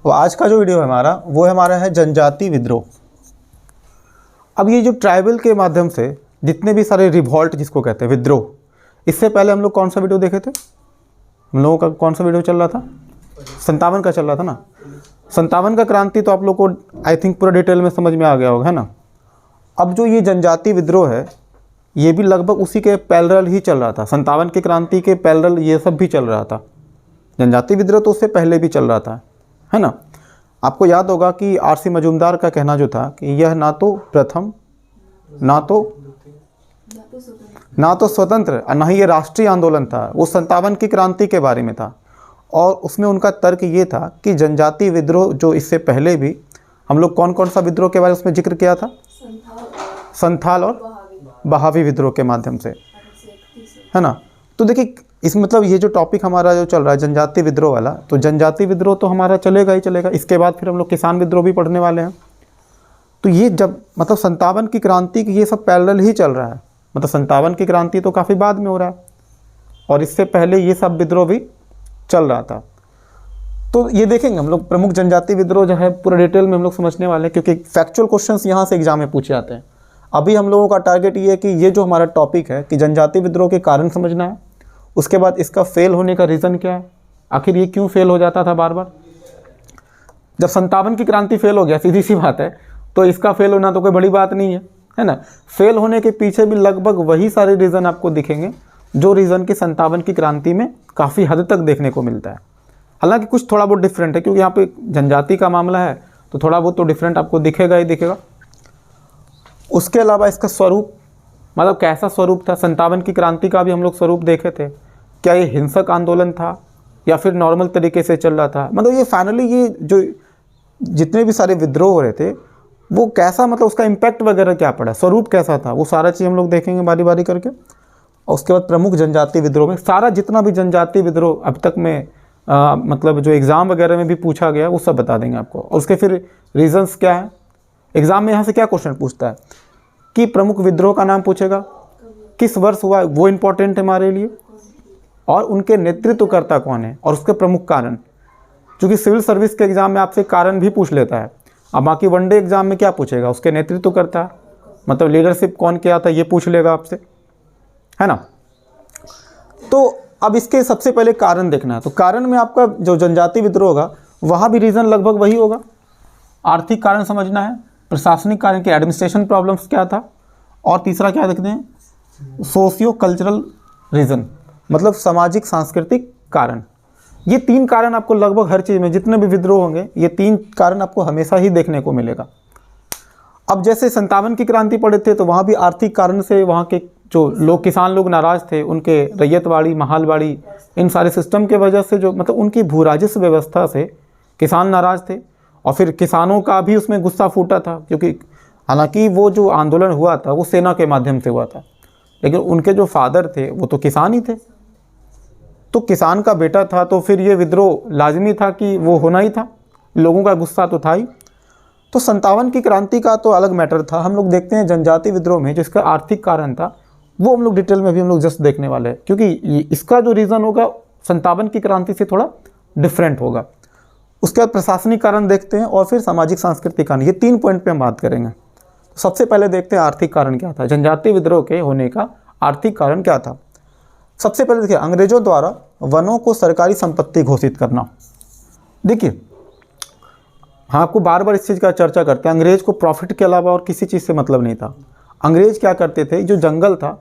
और आज का जो वीडियो है हमारा वो हमारा है जनजाति विद्रोह। अब ये जो ट्राइबल के माध्यम से जितने भी सारे रिवॉल्ट जिसको कहते हैं विद्रोह, इससे पहले हम लोग कौन सा वीडियो देखे थे? हम लोगों का कौन सा वीडियो चल रहा था? 57 का चल रहा था ना। 57 का क्रांति तो आप लोग को आई थिंक पूरा डिटेल में समझ में आ गया होगा, है ना। अब जो ये जनजाति विद्रोह है ये भी लगभग उसी के पैरेलल ही चल रहा था। 57 की क्रांति के पैरेलल ये सब भी चल रहा था। जनजाति विद्रोह तो उससे पहले भी चल रहा था, है ना। आपको याद होगा कि आर.सी. मजूमदार का कहना जो था कि यह ना तो प्रथम ना तो स्वतंत्र और ना ही ये राष्ट्रीय आंदोलन था। वो 57 की क्रांति के बारे में था और उसमें उनका तर्क ये था कि जनजाति विद्रोह जो इससे पहले भी हम लोग कौन कौन सा विद्रोह के बारे में उसमें जिक्र किया था? संथाल और बहावी विद्रोह के माध्यम से, है ना। तो देखिए इस मतलब ये जो टॉपिक हमारा जो चल रहा है जनजाति विद्रोह वाला, तो जनजाति विद्रोह तो हमारा चलेगा ही चलेगा। इसके बाद फिर हम लोग किसान विद्रोह भी पढ़ने वाले हैं। तो ये जब मतलब 57 की क्रांति की ये सब पैरेलल ही चल रहा है। मतलब 57 की क्रांति तो काफ़ी बाद में हो रहा है और इससे पहले ये सब विद्रोह भी चल रहा था। तो ये देखेंगे हम लोग प्रमुख जनजाति विद्रोह जो है पूरा डिटेल में हम लोग समझने वाले हैं, क्योंकि फैक्चुअल क्वेश्चंस यहाँ से एग्जाम में पूछे जाते हैं। अभी हम लोगों का टारगेट ये है कि ये जो हमारा टॉपिक है कि जनजाति विद्रोह के कारण समझना है, उसके बाद इसका फेल होने का रीज़न क्या है, आखिर ये क्यों फेल हो जाता था बार बार। जब 57 की क्रांति फेल हो गया, सीधी सी बात है, तो इसका फेल होना तो कोई बड़ी बात नहीं है ना। फेल होने के पीछे भी लगभग वही सारे रीज़न आपको दिखेंगे जो रीज़न की 57 की क्रांति में काफ़ी हद तक देखने को मिलता है। हालांकि कुछ थोड़ा बहुत डिफरेंट है, क्योंकि यहाँ पे जनजाति का मामला है तो थोड़ा बहुत तो डिफरेंट आपको दिखेगा ही दिखेगा। उसके अलावा इसका स्वरूप, मतलब कैसा स्वरूप था। 57 की क्रांति का भी हम लोग स्वरूप देखे थे। क्या ये हिंसक आंदोलन था या फिर नॉर्मल तरीके से चल रहा था। मतलब ये फाइनली ये जो जितने भी सारे विद्रोह हो रहे थे वो कैसा, मतलब उसका इम्पैक्ट वगैरह क्या पड़ा, स्वरूप कैसा था, वो सारा चीज़ हम लोग देखेंगे बारी बारी करके। और उसके बाद प्रमुख जनजाति विद्रोह में सारा जितना भी जनजाति विद्रोह अब तक में मतलब जो एग्ज़ाम वगैरह में भी पूछा गया वो सब बता देंगे आपको। और उसके फिर रीजंस क्या है। एग्ज़ाम में यहाँ से क्या क्वेश्चन पूछता है कि प्रमुख विद्रोह का नाम पूछेगा, किस वर्ष हुआ वो इम्पोर्टेंट है हमारे लिए, और उनके नेतृत्वकर्ता कौन है और उसके प्रमुख कारण। क्योंकि सिविल सर्विस के एग्ज़ाम में आपसे कारण भी पूछ लेता है। अब बाकी वनडे एग्ज़ाम में क्या पूछेगा, उसके नेतृत्वकर्ता मतलब लीडरशिप कौन किया था ये पूछ लेगा आपसे, है ना। तो अब इसके सबसे पहले कारण देखना है। तो कारण में आपका जो जनजाति विद्रोह होगा वहाँ भी रीज़न लगभग वही होगा। आर्थिक कारण समझना है, प्रशासनिक कारण के एडमिनिस्ट्रेशन प्रॉब्लम्स क्या था, और तीसरा क्या देखते हैं सोशियो कल्चरल रीज़न, मतलब सामाजिक सांस्कृतिक कारण। ये 3 कारण आपको लगभग हर चीज़ में जितने भी विद्रोह होंगे ये 3 कारण आपको हमेशा ही देखने को मिलेगा। अब जैसे 57 की क्रांति पड़े थे तो वहाँ भी आर्थिक कारण से वहाँ के जो लोग किसान लोग नाराज़ थे, उनके रैयतवाड़ी महालवाड़ी इन सारे सिस्टम के वजह से, जो मतलब उनकी भू राजस्व व्यवस्था से किसान नाराज़ थे। और फिर किसानों का भी उसमें गुस्सा फूटा था, क्योंकि हालांकि वो जो आंदोलन हुआ था वो सेना के माध्यम से हुआ था, लेकिन उनके जो फादर थे वो तो किसान ही थे, तो किसान का बेटा था, तो फिर ये विद्रोह लाजमी था कि वो होना ही था। लोगों का गुस्सा तो था ही। तो 57 की क्रांति का तो अलग मैटर था। हम लोग देखते हैं जनजाति विद्रोह में जिसका आर्थिक कारण था वो हम लोग डिटेल में भी हम लोग जस्ट देखने वाले हैं, क्योंकि इसका जो रीज़न होगा 57 की क्रांति से थोड़ा डिफरेंट होगा। उसके बाद प्रशासनिक कारण देखते हैं और फिर सामाजिक सांस्कृतिक कारण। ये 3 पॉइंट पे हम बात करेंगे। तो सबसे पहले देखते हैं आर्थिक कारण क्या था, जनजाति विद्रोह के होने का आर्थिक कारण क्या था। सबसे पहले देखिए अंग्रेजों द्वारा वनों को सरकारी संपत्ति घोषित करना। देखिए हाँ, आपको बार बार इस चीज़ का चर्चा करते हैं। अंग्रेज को प्रॉफिट के अलावा और किसी चीज़ से मतलब नहीं था। अंग्रेज क्या करते थे, जो जंगल था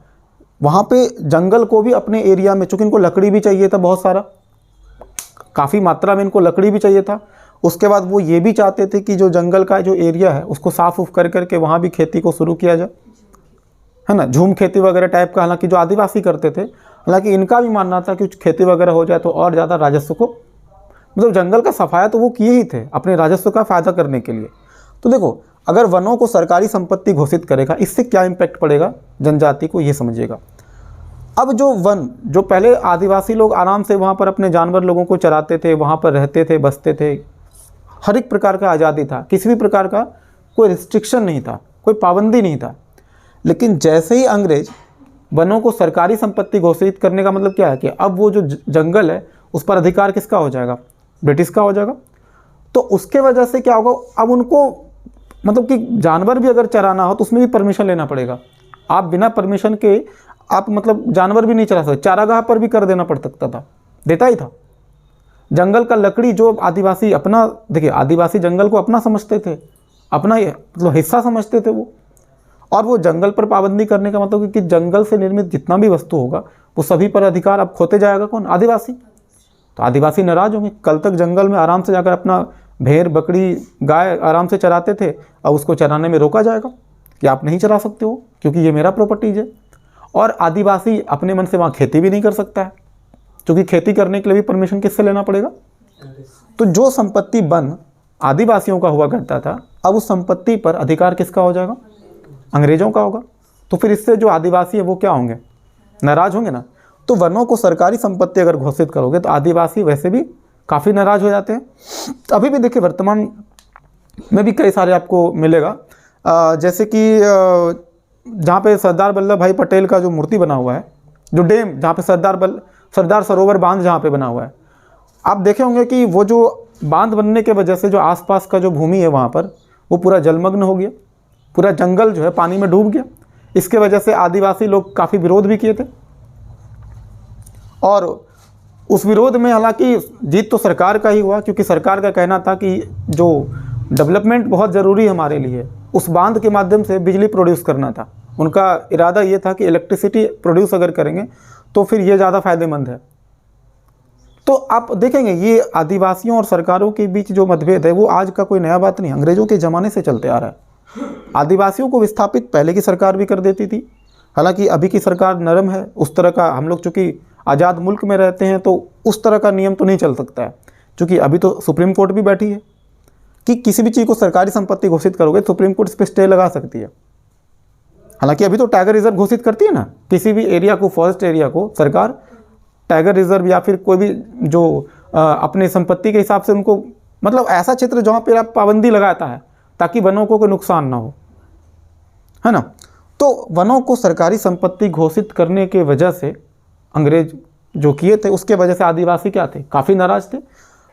वहाँ पे जंगल को भी अपने एरिया में, चूँकि इनको लकड़ी भी चाहिए था बहुत सारा, काफ़ी मात्रा में इनको लकड़ी भी चाहिए था। उसके बाद वो ये भी चाहते थे कि जो जंगल का जो एरिया है उसको साफ उफ कर करके वहाँ भी खेती को शुरू किया जाए, है ना। झूम खेती वगैरह टाइप का, हालांकि जो आदिवासी करते थे, हालांकि इनका भी मानना था कि खेती वगैरह हो जाए तो और ज़्यादा राजस्व को, मतलब जंगल का सफाया तो वो किए ही थे अपने राजस्व का फ़ायदा करने के लिए। तो देखो अगर वनों को सरकारी संपत्ति घोषित करेगा इससे क्या इम्पैक्ट पड़ेगा जनजाति को, ये समझिएगा। अब जो वन, जो पहले आदिवासी लोग आराम से वहाँ पर अपने जानवर लोगों को चराते थे, वहाँ पर रहते थे, बसते थे, हर एक प्रकार का आज़ादी था, किसी भी प्रकार का कोई रिस्ट्रिक्शन नहीं था, कोई पाबंदी नहीं था। लेकिन जैसे ही अंग्रेज वनों को सरकारी संपत्ति घोषित करने का मतलब क्या है कि अब वो जो जंगल है उस पर अधिकार किसका हो जाएगा, ब्रिटिश का हो जाएगा। तो उसके वजह से क्या होगा, अब उनको मतलब कि जानवर भी अगर चराना हो तो उसमें भी परमिशन लेना पड़ेगा। आप बिना परमिशन के आप मतलब जानवर भी नहीं चरा सकते। चारागाह पर भी कर देना पड़ सकता था, देता ही था। जंगल का लकड़ी जो आदिवासी अपना, देखिए आदिवासी जंगल को अपना समझते थे, अपना मतलब हिस्सा समझते थे वो, और वो जंगल पर पाबंदी करने का मतलब कि जंगल से निर्मित जितना भी वस्तु होगा वो सभी पर अधिकार अब खोते जाएगा कौन, आदिवासी। तो आदिवासी नाराज होंगे। कल तक जंगल में आराम से जाकर अपना भेड़ बकरी गाय आराम से चराते थे, अब उसको चराने में रोका जाएगा कि आप नहीं चरा सकते हो क्योंकि ये मेरा प्रॉपर्टीज है। और आदिवासी अपने मन से वहाँ खेती भी नहीं कर सकता है, क्योंकि खेती करने के लिए भी परमिशन किससे लेना पड़ेगा। तो जो संपत्ति वन आदिवासियों का हुआ करता था, अब उस संपत्ति पर अधिकार किसका हो जाएगा, अंग्रेजों का होगा। तो फिर इससे जो आदिवासी है वो क्या होंगे, नाराज होंगे ना। तो वनों को सरकारी संपत्ति अगर घोषित करोगे तो आदिवासी वैसे भी काफ़ी नाराज हो जाते हैं। अभी भी देखिए वर्तमान में भी कई सारे आपको मिलेगा, जैसे कि जहाँ पे सरदार वल्लभ भाई पटेल का जो मूर्ति बना हुआ है, जो डैम जहाँ पे सरदार सरोवर बांध जहाँ पे बना हुआ है, आप देखे होंगे कि वो जो बांध बनने के वजह से जो आसपास का जो भूमि है वहाँ पर वो पूरा जलमग्न हो गया, पूरा जंगल जो है पानी में डूब गया। इसके वजह से आदिवासी लोग काफ़ी विरोध भी किए थे, और उस विरोध में हालांकि जीत तो सरकार का ही हुआ, क्योंकि सरकार का कहना था कि जो डेवलपमेंट बहुत ज़रूरी है हमारे लिए, उस बांध के माध्यम से बिजली प्रोड्यूस करना था। उनका इरादा ये था कि इलेक्ट्रिसिटी प्रोड्यूस अगर करेंगे तो फिर ये ज़्यादा फायदेमंद है। तो आप देखेंगे ये आदिवासियों और सरकारों के बीच जो मतभेद है वो आज का कोई नया बात नहीं, अंग्रेज़ों के ज़माने से चलते आ रहा है। आदिवासियों को विस्थापित पहले की सरकार भी कर देती थी, हालांकि अभी की सरकार नरम है, उस तरह का हम लोग चूँकि आज़ाद मुल्क में रहते हैं तो उस तरह का नियम तो नहीं चल सकता है, क्योंकि अभी तो सुप्रीम कोर्ट भी बैठी है कि किसी भी चीज़ को सरकारी संपत्ति घोषित करोगे सुप्रीम कोर्ट इस पर स्टे लगा सकती है। हालांकि अभी तो टाइगर रिजर्व घोषित करती है ना, किसी भी एरिया को, फॉरेस्ट एरिया को सरकार टाइगर रिजर्व या फिर कोई भी जो अपने संपत्ति के हिसाब से उनको मतलब ऐसा क्षेत्र जहाँ पर आप पाबंदी लगाता है ताकि वनों को कोई नुकसान ना हो, है ना। तो वनों को सरकारी संपत्ति घोषित करने के वजह से अंग्रेज जो किए थे उसके वजह से आदिवासी क्या थे, काफ़ी नाराज थे।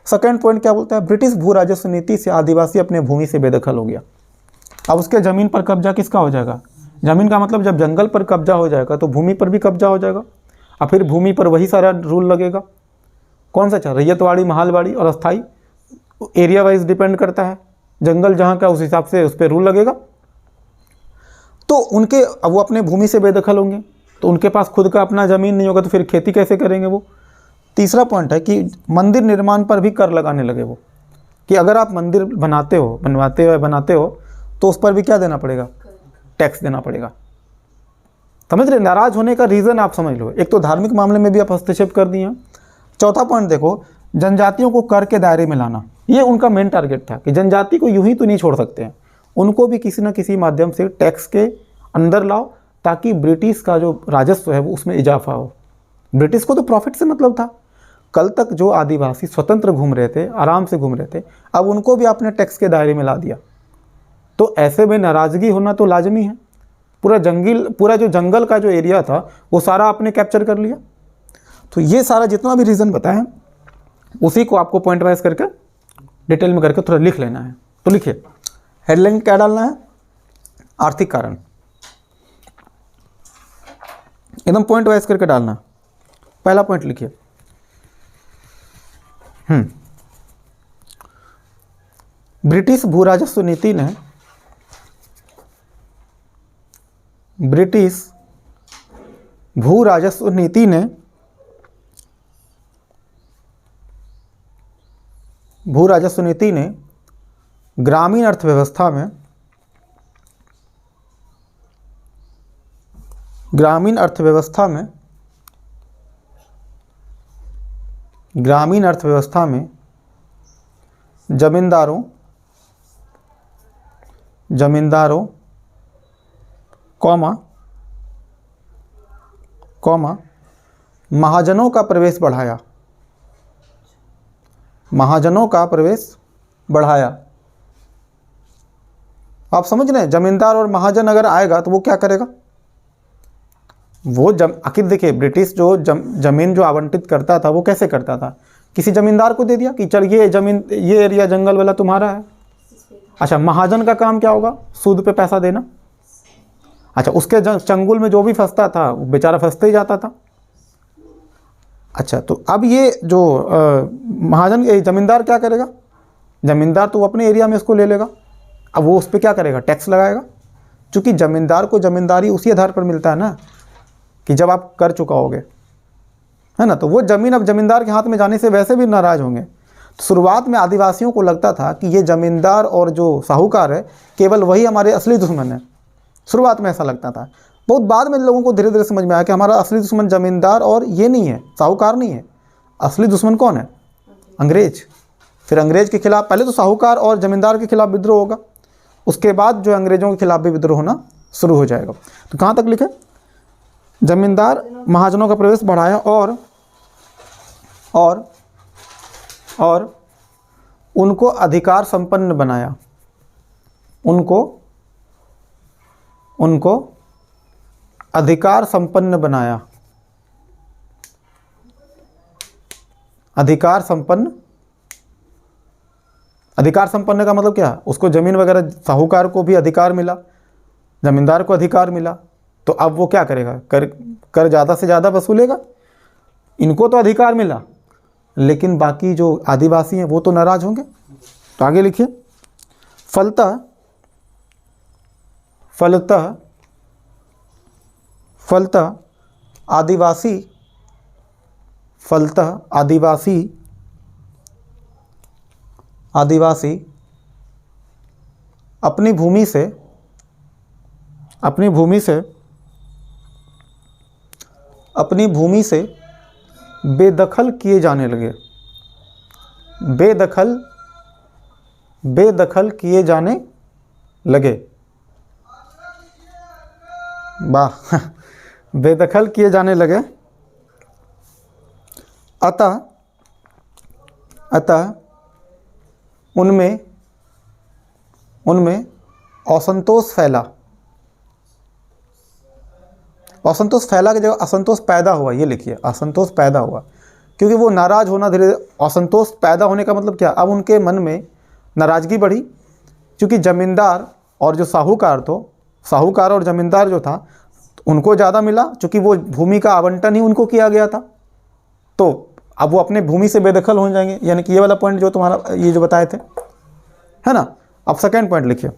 सेकंड पॉइंट क्या बोलता है, ब्रिटिश भू राजस्व नीति से आदिवासी अपने भूमि से बेदखल हो गया। अब उसके ज़मीन पर कब्जा किसका हो जाएगा, ज़मीन का मतलब जब जंगल पर कब्जा हो जाएगा तो भूमि पर भी कब्जा हो जाएगा, और फिर भूमि पर वही सारा रूल लगेगा। कौन सा चाह, रैयतवाड़ी, महालवाड़ी और अस्थाई, एरिया वाइज डिपेंड करता है, जंगल जहाँ का उस हिसाब से उस पर रूल लगेगा। तो उनके अब वो अपने भूमि से बेदखल होंगे, तो उनके पास खुद का अपना ज़मीन नहीं होगा, तो फिर खेती कैसे करेंगे वो। तीसरा पॉइंट है कि मंदिर निर्माण पर भी कर लगाने लगे वो, कि अगर आप मंदिर बनाते हो तो उस पर भी क्या देना पड़ेगा, टैक्स देना पड़ेगा। समझ रहे, नाराज़ होने का रीज़न आप समझ लो, एक तो धार्मिक मामले में भी आप हस्तक्षेप कर दिए हैं। चौथा पॉइंट देखो, जनजातियों को कर के दायरे में लाना, ये उनका मेन टारगेट था कि जनजाति को यूं ही तो नहीं छोड़ सकते हैं, उनको भी किसी न किसी माध्यम से टैक्स के अंदर लाओ ताकि ब्रिटिश का जो राजस्व है वो उसमें इजाफा हो। ब्रिटिश को तो प्रॉफिट से मतलब था। कल तक जो आदिवासी स्वतंत्र घूम रहे थे, आराम से घूम रहे थे, अब उनको भी आपने टैक्स के दायरे में ला दिया। तो ऐसे में नाराज़गी होना तो लाजमी है। पूरा जो जंगल का जो एरिया था वो सारा आपने कैप्चर कर लिया। तो ये सारा जितना भी रीज़न बताएं उसी को आपको पॉइंट वाइज करके डिटेल में करके थोड़ा लिख लेना है। तो लिखिए, हेडलाइन क्या डालना है, आर्थिक कारण, एकदम पॉइंट वाइज करके डालना। पहला पॉइंट लिखिए, ब्रिटिश भू राजस्व नीति ने ग्रामीण अर्थव्यवस्था में जमींदारों महाजनों का प्रवेश बढ़ाया। आप समझ रहे हैं, जमींदार और महाजन अगर आएगा तो वो क्या करेगा, वो आखिर देखिए ब्रिटिश जो जमीन जो आवंटित करता था वो कैसे करता था किसी जमींदार को दे दिया कि चल ये ज़मीन, ये एरिया जंगल वाला तुम्हारा है। अच्छा, महाजन का काम क्या होगा? सूद पे पैसा देना। अच्छा, उसके चंगुल में जो भी फंसता था वो बेचारा फंसते ही जाता था। अच्छा, तो अब ये जो महाजन ज़मींदार क्या करेगा? ज़मींदार तो अपने एरिया में इसको ले लेगा। अब वो उस पर क्या करेगा? टैक्स लगाएगा। क्योंकि ज़मींदार को ज़मींदारी उसी आधार पर मिलता है ना कि जब आप कर चुकाओगे, है ना। तो वो ज़मीन अब ज़मींदार के हाथ में जाने से वैसे भी नाराज़ होंगे। तो शुरुआत में आदिवासियों को लगता था कि ये ज़मींदार और जो साहूकार है केवल वही हमारे असली दुश्मन है। शुरुआत में ऐसा लगता था। बहुत बाद में लोगों को धीरे धीरे समझ में आया कि हमारा असली दुश्मन ज़मींदार और ये नहीं है, साहूकार नहीं है। असली दुश्मन कौन है? अंग्रेज। फिर अंग्रेज के खिलाफ पहले तो साहूकार और ज़मींदार के खिलाफ विद्रोह होगा, उसके बाद जो अंग्रेज़ों के खिलाफ भी विद्रोह होना शुरू हो जाएगा। तो कहाँ तक लिखे? जमींदार महाजनों का प्रवेश बढ़ाया और उनको अधिकार संपन्न बनाया। उनको अधिकार संपन्न बनाया। अधिकार संपन्न का मतलब क्या? उसको ज़मीन वगैरह, साहूकार को भी अधिकार मिला, ज़मींदार को अधिकार मिला। तो अब वो क्या करेगा? कर ज़्यादा से ज़्यादा वसूलेगा। इनको तो अधिकार मिला, लेकिन बाकी जो आदिवासी हैं वो तो नाराज़ होंगे। तो आगे लिखिए, फलतः आदिवासी अपनी भूमि से बेदखल किए जाने लगे। बेदखल किए जाने लगे। वाह बेदखल किए जाने लगे। अतः उनमें असंतोष फैला। असंतोष फैला की जगह असंतोष पैदा हुआ। ये लिखिए, असंतोष पैदा हुआ, क्योंकि वो नाराज़ होना धीरे धीरे। असंतोष पैदा होने का मतलब क्या? अब उनके मन में नाराज़गी बढ़ी, क्योंकि ज़मींदार और जो साहूकार और ज़मींदार जो था उनको ज़्यादा मिला, क्योंकि वो भूमि का आवंटन ही उनको किया गया था। तो अब वो अपने भूमि से बेदखल हो जाएंगे, यानी कि ये वाला पॉइंट जो तुम्हारा ये जो बताए थे, है ना। अब सेकेंड पॉइंट लिखिए।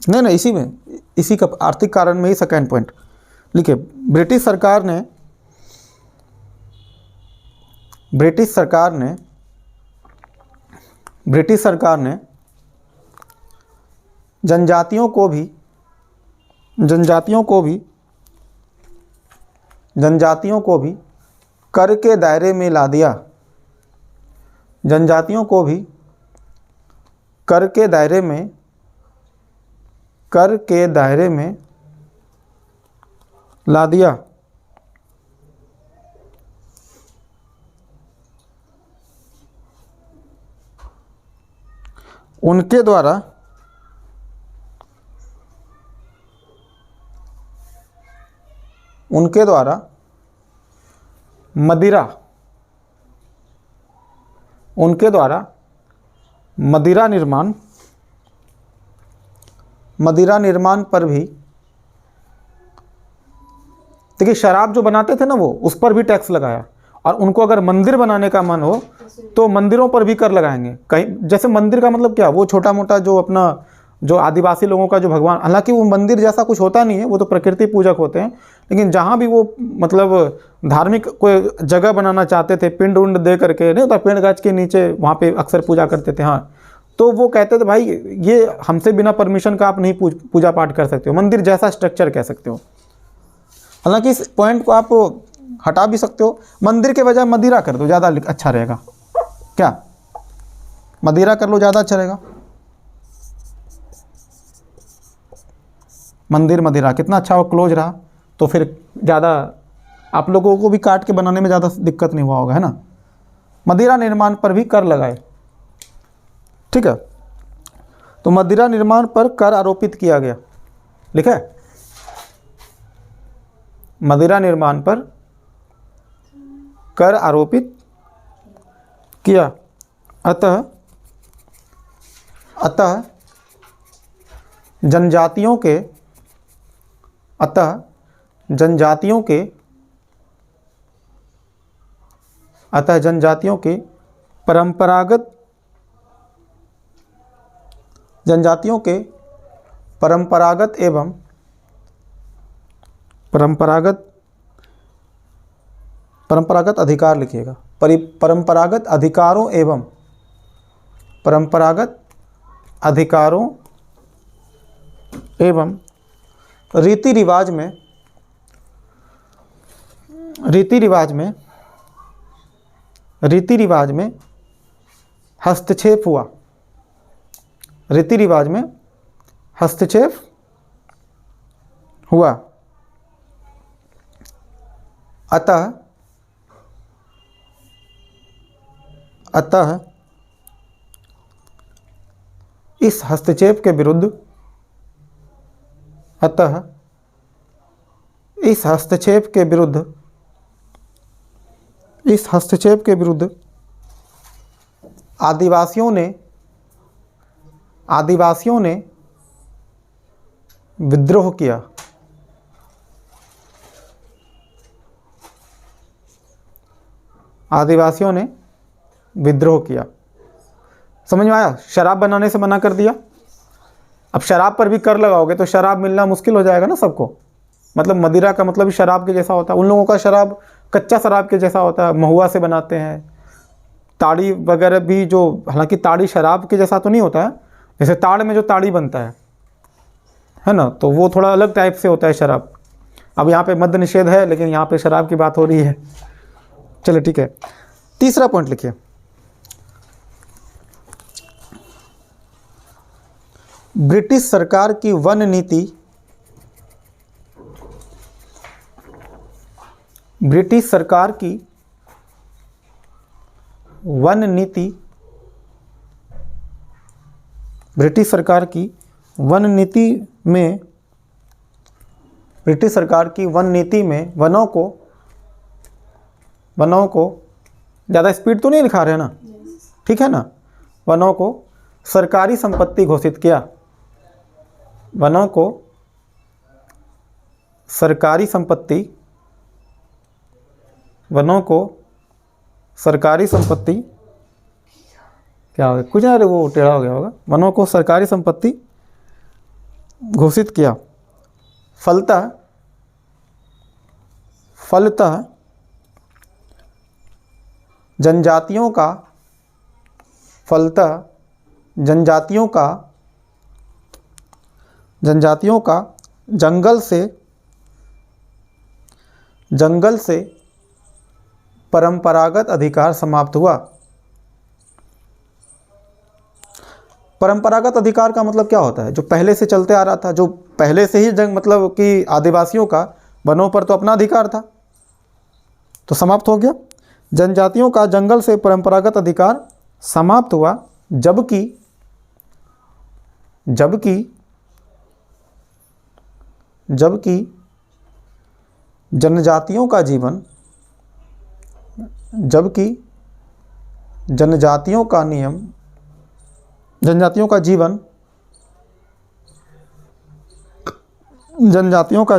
नहीं, इसी का आर्थिक कारण में ही सेकेंड पॉइंट लिखिए। ब्रिटिश सरकार ने जनजातियों को भी कर के दायरे में ला दिया। जनजातियों को भी कर के दायरे में ला दिया। उनके द्वारा मदिरा निर्माण पर भी, देखिए शराब जो बनाते थे ना वो, उस पर भी टैक्स लगाया। और उनको अगर मंदिर बनाने का मन हो तो मंदिरों पर भी कर लगाएंगे। कहीं जैसे मंदिर का मतलब क्या? वो छोटा मोटा जो अपना जो आदिवासी लोगों का जो भगवान, हालांकि वो मंदिर जैसा कुछ होता नहीं है, वो तो प्रकृति पूजक होते हैं, लेकिन जहाँ भी वो मतलब धार्मिक कोई जगह बनाना चाहते थे, पिंड उंड दे करके, नहीं होता पेड़ गाछ के नीचे, वहाँ पे अक्सर पूजा करते थे। हाँ, तो वो कहते थे भाई ये हमसे बिना परमिशन का आप नहीं पूजा पाठ कर सकते हो, मंदिर जैसा स्ट्रक्चर कह सकते हो। हालांकि इस पॉइंट को आप हटा भी सकते हो, मंदिर के बजाय मदिरा कर दो, ज़्यादा अच्छा रहेगा। क्या? मदिरा कर लो, ज़्यादा अच्छा रहेगा। मंदिर मदिरा कितना अच्छा हो, क्लोज रहा, तो फिर ज़्यादा आप लोगों को भी काट के बनाने में ज़्यादा दिक्कत नहीं हुआ होगा, है ना। मदिरा निर्माण पर भी कर लगाए। ठीक है, तो मदिरा निर्माण पर कर आरोपित किया गया। लिखा है, मदिरा निर्माण पर कर आरोपित किया। अतः जनजातियों के परंपरागत अधिकार लिखिएगा, परंपरागत अधिकारों एवं रीति रिवाज में हस्तक्षेप हुआ। अतः इस हस्तक्षेप के विरुद्ध आदिवासियों ने विद्रोह किया। समझ में आया? शराब बनाने से मना कर दिया। अब शराब पर भी कर लगाओगे तो शराब मिलना मुश्किल हो जाएगा ना सबको। मतलब मदिरा का मतलब भी शराब के जैसा होता है। उन लोगों का शराब कच्चा शराब के जैसा होता है, महुआ से बनाते हैं। ताड़ी वगैरह भी, जो हालांकि ताड़ी शराब के जैसा तो नहीं होता है, जैसे ताड़ में जो ताड़ी बनता है ना, तो वो थोड़ा अलग टाइप से होता है शराब। अब यहाँ पे मद्य निषेध है, लेकिन यहाँ पे शराब की बात हो रही है। चलिए ठीक है, तीसरा पॉइंट लिखिए। ब्रिटिश सरकार की वन नीति में वनों को ज़्यादा स्पीड तो नहीं लिखा रहे ना, ठीक है ना। वनों को सरकारी संपत्ति घोषित किया। वनों को सरकारी संपत्ति क्या हो गया, कुछ ना, वो टेढ़ा हो गया होगा। वनों को सरकारी संपत्ति घोषित किया। फलतः जनजातियों का जंगल से परंपरागत अधिकार समाप्त हुआ। परंपरागत अधिकार का मतलब क्या होता है? जो पहले से चलते आ रहा था, जो पहले से ही मतलब कि आदिवासियों का वनों पर तो अपना अधिकार था, तो समाप्त हो गया। जनजातियों का जंगल से परंपरागत अधिकार समाप्त हुआ, जबकि जनजातियों का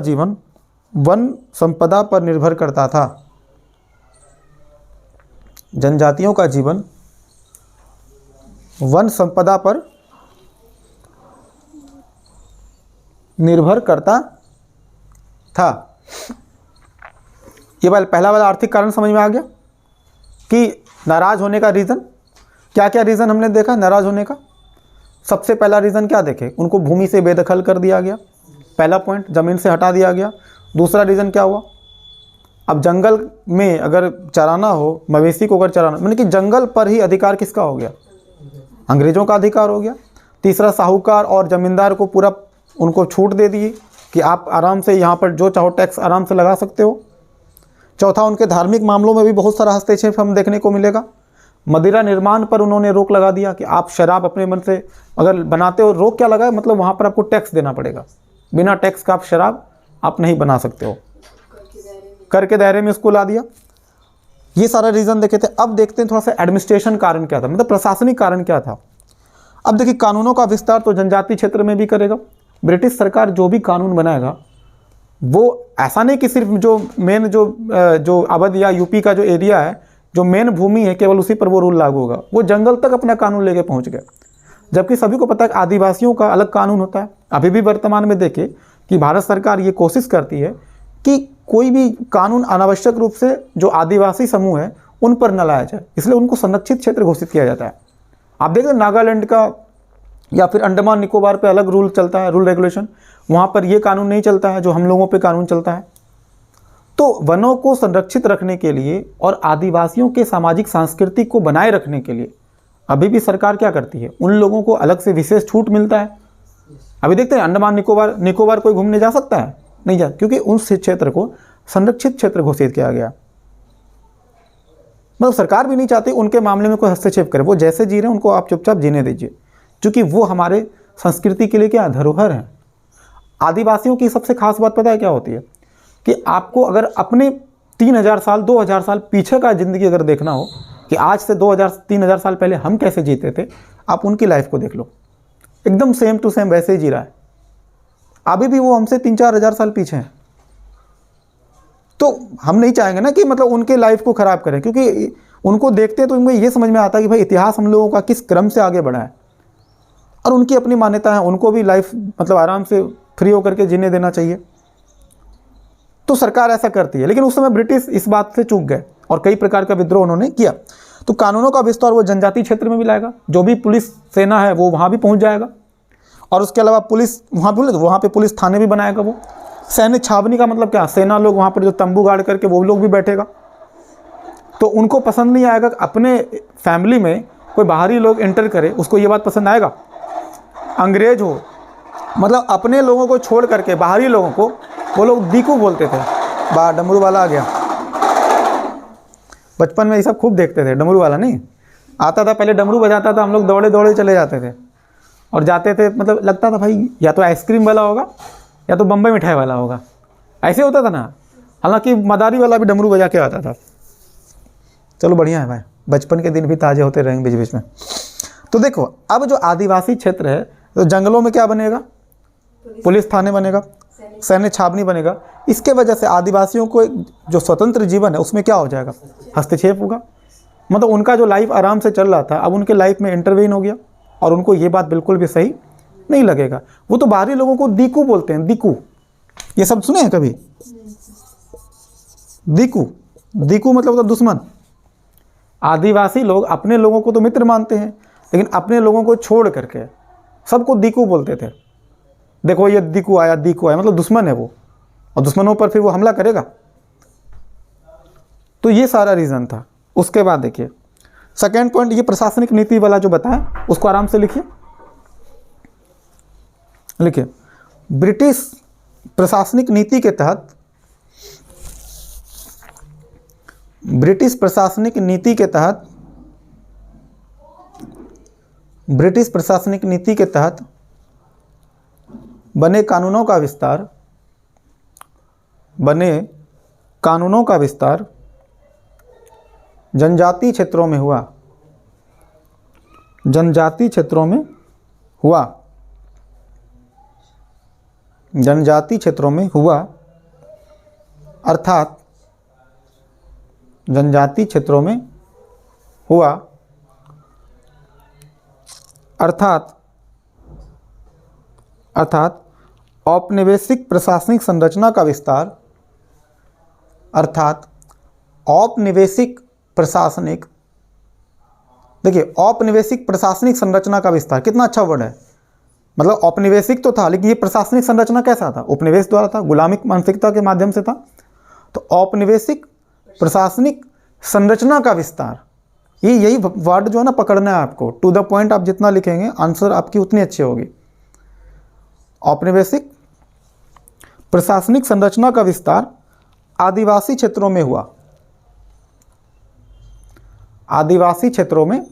जीवन वन संपदा पर निर्भर करता था। जनजातियों का जीवन वन संपदा पर निर्भर करता था। ये पहला वाला आर्थिक कारण समझ में आ गया कि नाराज होने का रीज़न क्या क्या रीज़न हमने देखा नाराज होने का। सबसे पहला रीज़न क्या देखे? उनको भूमि से बेदखल कर दिया गया, पहला पॉइंट, ज़मीन से हटा दिया गया। दूसरा रीज़न क्या हुआ? अब जंगल में अगर चराना हो, मवेशी को अगर चराना, मैंने कि जंगल पर ही अधिकार किसका हो गया? अंग्रेज़ों का अधिकार हो गया। तीसरा, साहूकार और ज़मींदार को पूरा उनको छूट दे दी कि आप आराम से यहाँ पर जो चाहो टैक्स आराम से लगा सकते हो। चौथा, उनके धार्मिक मामलों में भी बहुत सारा हस्तक्षेप हम देखने को मिलेगा। मदिरा निर्माण पर उन्होंने रोक लगा दिया कि आप शराब अपने मन से अगर बनाते हो, रोक क्या लगा, मतलब वहाँ पर आपको टैक्स देना पड़ेगा, बिना टैक्स का आप शराब आप नहीं बना सकते हो, कर के दायरे में उसको ला दिया। ये सारा रीज़न देखे थे। अब देखते हैं थोड़ा सा एडमिनिस्ट्रेशन कारण क्या था, मतलब प्रशासनिक कारण क्या था। अब देखिए कानूनों का विस्तार तो जनजातीय क्षेत्र में भी करेगा। ब्रिटिश सरकार जो भी कानून बनाएगा वो ऐसा नहीं कि सिर्फ जो मेन जो अवध या यूपी का जो एरिया है, जो मेन भूमि है, केवल उसी पर वो रूल लागू होगा। वो जंगल तक अपना कानून लेके पहुंच गए, जबकि सभी को पता है कि आदिवासियों का अलग कानून होता है। अभी भी वर्तमान में देखें कि भारत सरकार ये कोशिश करती है कि कोई भी कानून अनावश्यक रूप से जो आदिवासी समूह है उन पर न लाया जाए, इसलिए उनको संरक्षित क्षेत्र घोषित किया जाता है। आप देखें नागालैंड का या फिर अंडमान निकोबार पे अलग रूल चलता है, रूल रेगुलेशन, वहाँ पर ये कानून नहीं चलता है जो हम लोगों पे कानून चलता है। तो वनों को संरक्षित रखने के लिए और आदिवासियों के सामाजिक सांस्कृतिक को बनाए रखने के लिए अभी भी सरकार क्या करती है, उन लोगों को अलग से विशेष छूट मिलता है। अभी देखते हैं अंडमान निकोबार कोई घूमने जा सकता है? नहीं जा, क्योंकि उस क्षेत्र को संरक्षित क्षेत्र घोषित किया गया। मतलब सरकार भी नहीं चाहती उनके मामले में कोई हस्तक्षेप करे, वो जैसे जी रहे हैं उनको आप चुपचाप जीने दीजिए, क्योंकि वो हमारे संस्कृति के लिए क्या धरोहर है। आदिवासियों की सबसे खास बात पता है क्या होती है कि आपको अगर अपने 3000 साल 2000 साल पीछे का ज़िंदगी अगर देखना हो कि आज से 2000-3000 साल पहले हम कैसे जीते थे, आप उनकी लाइफ को देख लो, एकदम सेम टू सेम वैसे ही जी रहा है। अभी भी वो हमसे 3-4 हज़ार साल पीछे हैं। तो हम नहीं चाहेंगे ना कि मतलब उनके लाइफ को ख़राब करें, क्योंकि उनको देखते हैं तो उनको ये समझ में आता है कि भाई इतिहास हम लोगों का किस क्रम से आगे बढ़ा है, और उनकी अपनी मान्यता है, उनको भी लाइफ मतलब आराम से फ्री होकर के जीने देना चाहिए। तो सरकार ऐसा करती है, लेकिन उस समय ब्रिटिश इस बात से चूक गए और कई प्रकार का विद्रोह उन्होंने किया। तो कानूनों का विस्तार वो जनजातीय क्षेत्र में भी लाएगा, जो भी पुलिस सेना है वो वहाँ भी पहुँच जाएगा, और उसके अलावा पुलिस वहाँ बोले तो वहाँ पे पुलिस थाने भी बनाएगा। वो सैन्य छावनी का मतलब क्या, सेना लोग वहाँ पर जो तंबू गाड़ करके वो लोग भी बैठेगा। तो उनको पसंद नहीं आएगा अपने फैमिली में कोई बाहरी लोग एंटर करे, उसको ये बात पसंद आएगा? अंग्रेज हो, मतलब अपने लोगों को छोड़ करके बाहरी लोगों को वो लोग दीकू बोलते थे। डमरू वाला आ गया। बचपन में ये सब खूब देखते थे, डमरू वाला नहीं आता था, पहले डमरू बजाता था, हम लोग दौड़े दौड़े चले जाते थे और जाते थे, मतलब लगता था भाई या तो आइसक्रीम वाला होगा या तो बम्बई मिठाई वाला होगा, ऐसे होता था ना। हालांकि मदारी वाला भी डमरू बजा के आता था। चलो बढ़िया है भाई, बचपन के दिन भी ताज़े होते रहेंगे बीच बीच में। तो देखो अब जो आदिवासी क्षेत्र है, तो जंगलों में क्या बनेगा, पुलिस थाने बनेगा, सैन्य छावनी बनेगा। इसके वजह से आदिवासियों को जो स्वतंत्र जीवन है उसमें क्या हो जाएगा, हस्तक्षेप होगा। मतलब उनका जो लाइफ आराम से चल रहा था अब उनके लाइफ में इंटरवेन हो गया, और उनको ये बात बिल्कुल भी सही नहीं लगेगा। वो तो बाहरी लोगों को दीकू बोलते हैं, दीकू, ये शब्द सुने हैं कभी? दीकू, दीकू मतलब होता दुश्मन। आदिवासी लोग अपने लोगों को तो मित्र मानते हैं, लेकिन अपने लोगों को छोड़ करके सबको दीकू बोलते थे। देखो ये दीकू आया, दीकू आया, मतलब दुश्मन है वो, और दुश्मनों पर फिर वो हमला करेगा। तो ये सारा रीज़न था। उसके बाद देखिए सेकेंड पॉइंट, ये प्रशासनिक नीति वाला जो बताया उसको आराम से लिखिए। लिखिए ब्रिटिश प्रशासनिक नीति के तहत, ब्रिटिश प्रशासनिक नीति के तहत, ब्रिटिश प्रशासनिक नीति के तहत बने कानूनों का विस्तार, बने कानूनों का विस्तार जनजातीय क्षेत्रों में हुआ, जनजातीय क्षेत्रों में हुआ, जनजातीय क्षेत्रों में हुआ, अर्थात जनजातीय क्षेत्रों में हुआ, अर्थात औपनिवेशिक प्रशासनिक संरचना का विस्तार, अर्थात औपनिवेशिक प्रशासनिक, देखिए औपनिवेशिक प्रशासनिक संरचना का विस्तार, कितना अच्छा वर्ड है। मतलब औपनिवेशिक तो था, लेकिन ये प्रशासनिक संरचना कैसा था, उपनिवेश द्वारा था, गुलामिक मानसिकता के माध्यम से था। तो औपनिवेशिक प्रशासनिक संरचना का विस्तार, ये यही वर्ड जो है ना पकड़ना है आपको। टू द पॉइंट आप जितना लिखेंगे आंसर आपकी उतनी अच्छी होगी। औपनिवेशिक प्रशासनिक संरचना का विस्तार आदिवासी क्षेत्रों में हुआ, आदिवासी क्षेत्रों में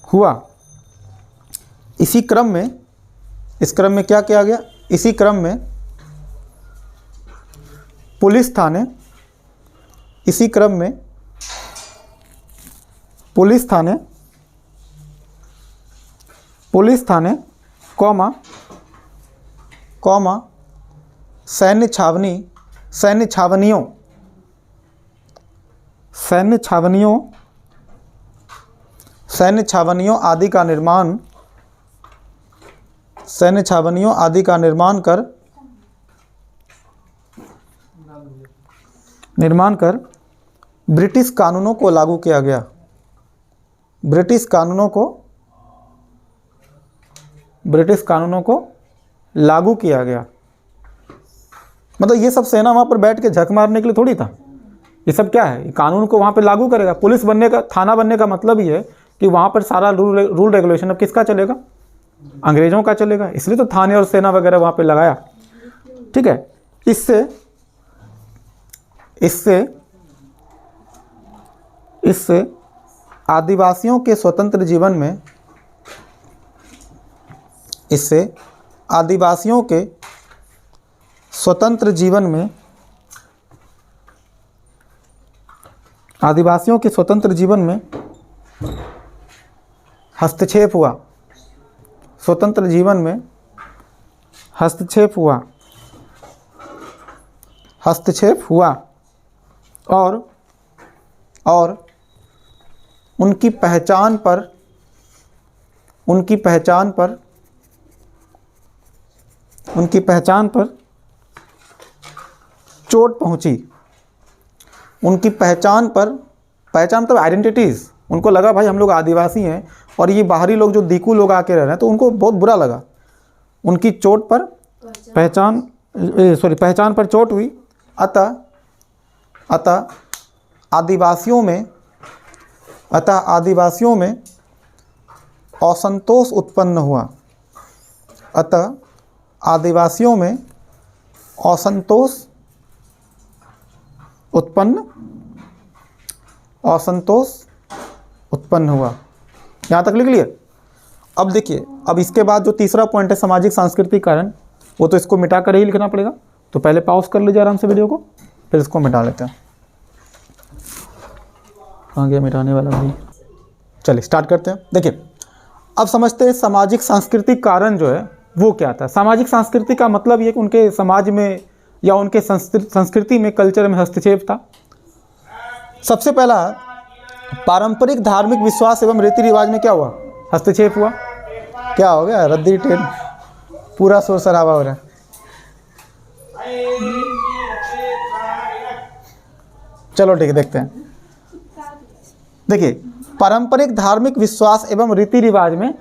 हुआ। इसी क्रम में, इस क्रम में क्या किया गया, इसी क्रम में पुलिस थाने, इसी क्रम में पुलिस थाने कॉमा सैन्य छावनियों आदि का निर्माण कर ब्रिटिश कानूनों को लागू किया गया। ब्रिटिश कानूनों को लागू किया गया। मतलब ये सब सेना वहाँ पर बैठ के झक मारने के लिए थोड़ी था। ये सब क्या है, कानून को वहाँ पे लागू करेगा। पुलिस बनने का, थाना बनने का मतलब ही है कि वहाँ पर सारा रूल रेगुलेशन अब किसका चलेगा, अंग्रेज़ों का चलेगा। इसलिए तो थाने और सेना वगैरह वहाँ पे लगाया। ठीक है, इससे आदिवासियों के स्वतंत्र जीवन में हस्तक्षेप हुआ और उनकी पहचान पर चोट पहुंची। पहचान मतलब आइडेंटिटीज़। उनको लगा भाई हम लोग आदिवासी हैं और ये बाहरी लोग जो दीकू लोग आके रह रहे हैं, तो उनको बहुत बुरा लगा। उनकी पहचान पर चोट हुई। अतः आदिवासियों में असंतोष उत्पन्न हुआ। यहाँ तक लिख लिए। अब देखिए, अब इसके बाद जो तीसरा पॉइंट है सामाजिक सांस्कृतिक कारण, वो तो इसको मिटा कर ही लिखना पड़ेगा। तो पहले पॉज कर लीजिए आराम से वीडियो को, फिर इसको मिटा लेते हैं। कहाँ गया मिटाने वाला भाई? चलिए स्टार्ट करते हैं। देखिए, अब समझते हैं सामाजिक सांस्कृतिक कारण जो है वो क्या था। सामाजिक सांस्कृतिक का मतलब ये कि उनके समाज में या उनके संस्कृति में, कल्चर में हस्तक्षेप था। सबसे पहला पारंपरिक धार्मिक विश्वास एवं रीति रिवाज में क्या हुआ, हस्तक्षेप हुआ। क्या हो गया, रद्दी ट्रेन, पूरा शोर शराबा हो रहा है। चलो ठीक है, देखते हैं। देखिए, पारंपरिक धार्मिक विश्वास एवं रीति रिवाज में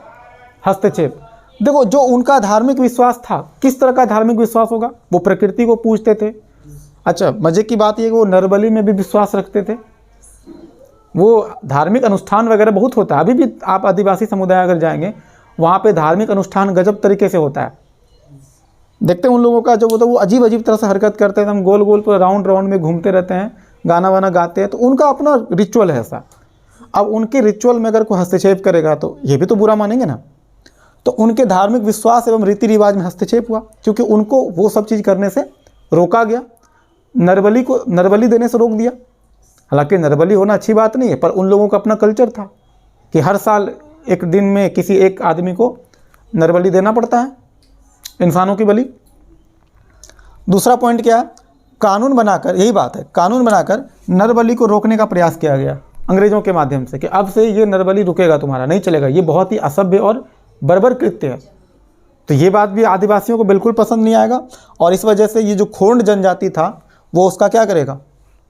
हस्तक्षेप। देखो, जो उनका धार्मिक विश्वास था, किस तरह का धार्मिक विश्वास होगा, वो प्रकृति को पूजते थे। अच्छा, मजे की बात ये कि वो नरबली में भी विश्वास रखते थे। वो धार्मिक अनुष्ठान वगैरह बहुत होता है। अभी भी आप आदिवासी समुदाय अगर जाएंगे, वहाँ पे धार्मिक अनुष्ठान गजब तरीके से होता है। देखते हैं उन लोगों का जो वो अजीब अजीब तरह से हरकत करते हैं, हम गोल गोल पर राउंड में घूमते रहते हैं, गाना वाना गाते हैं, तो उनका अपना रिचुअल है ऐसा। अब उनके रिचुअल में अगर कोई हस्तक्षेप करेगा तो ये भी तो बुरा मानेंगे ना। तो उनके धार्मिक विश्वास एवं रीति रिवाज में हस्तक्षेप हुआ, क्योंकि उनको वो सब चीज़ करने से रोका गया। नरबली देने से रोक दिया। हालांकि नरबली होना अच्छी बात नहीं है, पर उन लोगों का अपना कल्चर था कि हर साल एक दिन में किसी एक आदमी को नरबली देना पड़ता है, इंसानों की बलि। दूसरा पॉइंट क्या है, कानून बनाकर, यही बात है, कानून बनाकर नरबली को रोकने का प्रयास किया गया अंग्रेज़ों के माध्यम से कि अब से ये नरबली रुकेगा, तुम्हारा नहीं चलेगा, ये बहुत ही असभ्य और बर्बर कृत्य है। तो ये बात भी आदिवासियों को बिल्कुल पसंद नहीं आएगा, और इस वजह से ये जो खोंड जनजाति था वो उसका क्या करेगा,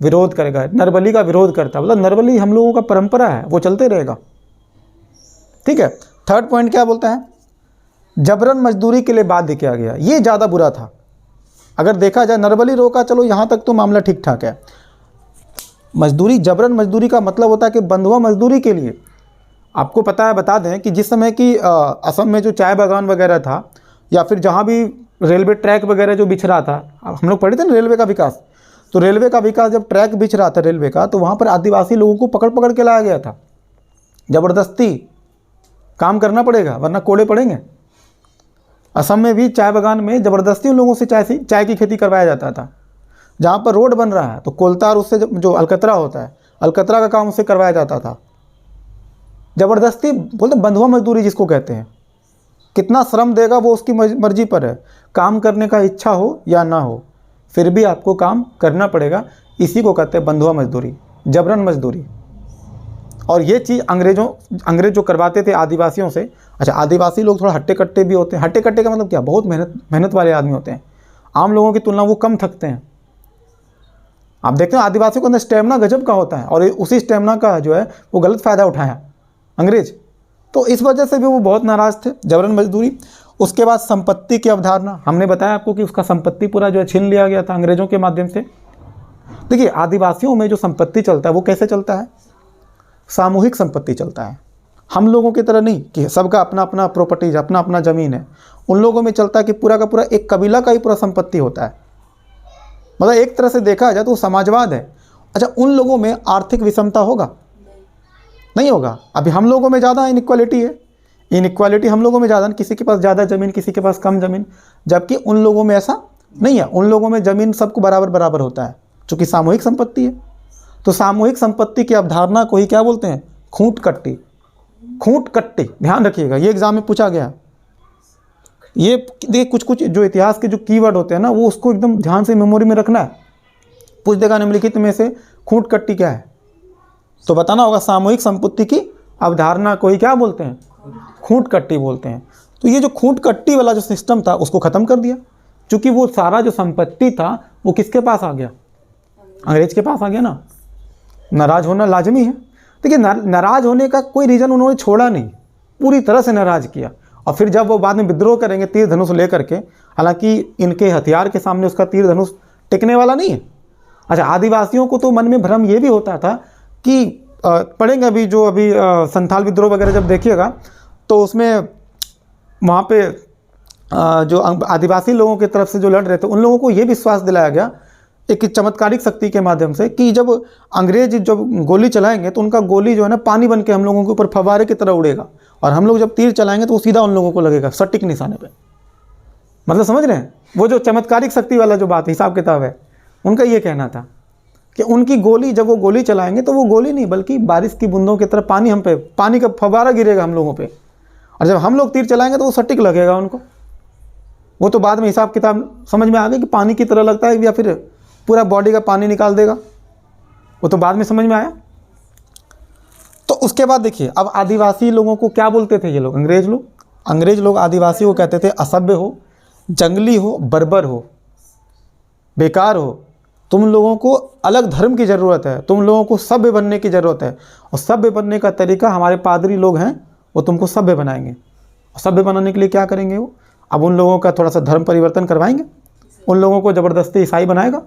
विरोध करेगा, नरबली का विरोध करता। मतलब नरबली हम लोगों का परंपरा है, वो चलते रहेगा। ठीक है। थर्ड पॉइंट क्या बोलता है, जबरन मजदूरी के लिए बाध्य किया गया। ये ज़्यादा बुरा था। अगर देखा जाए, नरबली रोका, चलो यहाँ तक तो मामला ठीक ठाक है। मजदूरी, जबरन मजदूरी का मतलब होता है कि बंधुआ मजदूरी के लिए। आपको पता है, बता दें कि जिस समय की असम में जो चाय बागान वगैरह था, या फिर जहाँ भी रेलवे ट्रैक वगैरह जो बिछ रहा था, हम लोग पढ़े थे ना रेलवे का विकास, तो रेलवे का विकास जब ट्रैक बिछ रहा था रेलवे का, तो वहाँ पर आदिवासी लोगों को पकड़ पकड़ के लाया गया था। ज़बरदस्ती काम करना पड़ेगा वरना कोड़े पड़ेंगे। असम में भी चाय बागान में ज़बरदस्ती उन लोगों से चाय की खेती करवाया जाता था। जहाँ पर रोड बन रहा है तो कोलतार, उससे जो अलकतरा होता है, अलकतरा का काम उससे करवाया जाता था। ज़बरदस्ती बोलते बंधुआ मजदूरी जिसको कहते हैं, कितना श्रम देगा वो उसकी मर्जी पर है, काम करने का इच्छा हो या ना हो फिर भी आपको काम करना पड़ेगा। इसी को कहते हैं बंधुआ मजदूरी, जबरन मजदूरी। और ये चीज़ अंग्रेज जो करवाते थे आदिवासियों से। अच्छा, आदिवासी लोग थोड़ा हट्टे कट्टे भी होते हैं। हट्टे कट्टे का मतलब क्या, बहुत मेहनत वाले आदमी होते हैं। आम लोगों की तुलना वो कम थकते हैं। आप देखते हैं आदिवासियों के अंदर स्टेमिना गजब का होता है, और उसी स्टेमिना का जो है वो गलत फ़ायदा उठाया अंग्रेज। तो इस वजह से भी वो बहुत नाराज़ थे, जबरन मजदूरी। उसके बाद संपत्ति की अवधारणा, हमने बताया आपको कि उसका संपत्ति पूरा जो है छीन लिया गया था अंग्रेज़ों के माध्यम से। देखिए, आदिवासियों में जो संपत्ति चलता है वो कैसे चलता है, सामूहिक संपत्ति चलता है। हम लोगों की तरह नहीं कि सबका अपना अपना प्रॉपर्टीज, अपना अपना ज़मीन है। उन लोगों में चलता है कि पूरा का पूरा एक कबीला का ही पूरा संपत्ति होता है। मतलब एक तरह से देखा जाए तो वो समाजवाद है। अच्छा, उन लोगों में आर्थिक विषमता होगा, नहीं होगा। अभी हम लोगों में ज़्यादा इनइक्वालिटी है, इनइक्वालिटी हम लोगों में ज़्यादा, किसी के पास ज़्यादा ज़मीन, किसी के पास कम ज़मीन, जबकि उन लोगों में ऐसा नहीं है। उन लोगों में ज़मीन सबको बराबर बराबर होता है, चूँकि सामूहिक संपत्ति है। तो सामूहिक संपत्ति की अवधारणा को ही क्या बोलते हैं, खूंट कट्टी। खूंट कट्टी, ध्यान रखिएगा, ये एग्जाम में पूछा गया। ये देखिए, कुछ कुछ जो इतिहास के जो कीवर्ड होते हैं ना, वो उसको एकदम ध्यान से मेमोरी में रखना है। पूछ देगा निम्नलिखित में से खूंट कट्टी क्या है, तो बताना होगा सामूहिक संपत्ति की अवधारणा को ही क्या बोलते हैं, खूंट कट्टी बोलते हैं। तो ये जो खूंट कट्टी वाला जो सिस्टम था उसको ख़त्म कर दिया, क्योंकि वो सारा जो संपत्ति था वो किसके पास आ गया, अंग्रेज के पास आ गया ना। नाराज़ होना लाजमी है। देखिए, नाराज़ होने का कोई रीज़न उन्होंने छोड़ा नहीं, पूरी तरह से नाराज़ किया। और फिर जब वो बाद में विद्रोह करेंगे तीर धनुष लेकर के, हालांकि इनके हथियार के सामने उसका तीर धनुष टिकने वाला नहीं है। अच्छा, आदिवासियों को तो मन में भ्रम ये भी होता था कि पढ़ेंगे अभी जो अभी संथाल विद्रोह वगैरह जब देखिएगा तो उसमें वहाँ पे जो आदिवासी लोगों की तरफ से जो लड़ रहे थे उन लोगों को ये विश्वास दिलाया गया एक चमत्कारिक शक्ति के माध्यम से कि जब अंग्रेज जब गोली चलाएंगे तो उनका गोली जो है ना पानी बन के हम लोगों के ऊपर फव्वारे की तरह उड़ेगा, और हम लोग जब तीर चलाएंगे तो वो सीधा उन लोगों को लगेगा सटीक निशाने पे। मतलब समझ रहे हैं, वो जो चमत्कारिक शक्ति वाला जो बात हिसाब किताब है, उनका ये कहना था कि उनकी गोली जब वो गोली चलाएंगे तो वो गोली नहीं बल्कि बारिश की बूंदों की तरह पानी हम पे, पानी का फव्वारा गिरेगा हम लोगों पे, और जब हम लोग तीर चलाएंगे तो वो सटीक लगेगा उनको। वो तो बाद में हिसाब किताब समझ में आ गई कि पानी की तरह लगता है या फिर पूरा बॉडी का पानी निकाल देगा, वो तो बाद में समझ में आया। तो उसके बाद देखिए, अब आदिवासी लोगों को क्या बोलते थे ये लोग, अंग्रेज लोग आदिवासी को कहते थे असभ्य हो, जंगली हो, बर्बर हो, बेकार हो, तुम लोगों को अलग धर्म की ज़रूरत है, तुम लोगों को सभ्य बनने की ज़रूरत है, और सभ्य बनने का तरीका हमारे पादरी लोग हैं वो तुमको सभ्य बनाएंगे। और सभ्य बनाने के लिए क्या करेंगे वो, अब उन लोगों का थोड़ा सा धर्म परिवर्तन करवाएंगे, उन लोगों को ज़बरदस्ती ईसाई बनाएगा।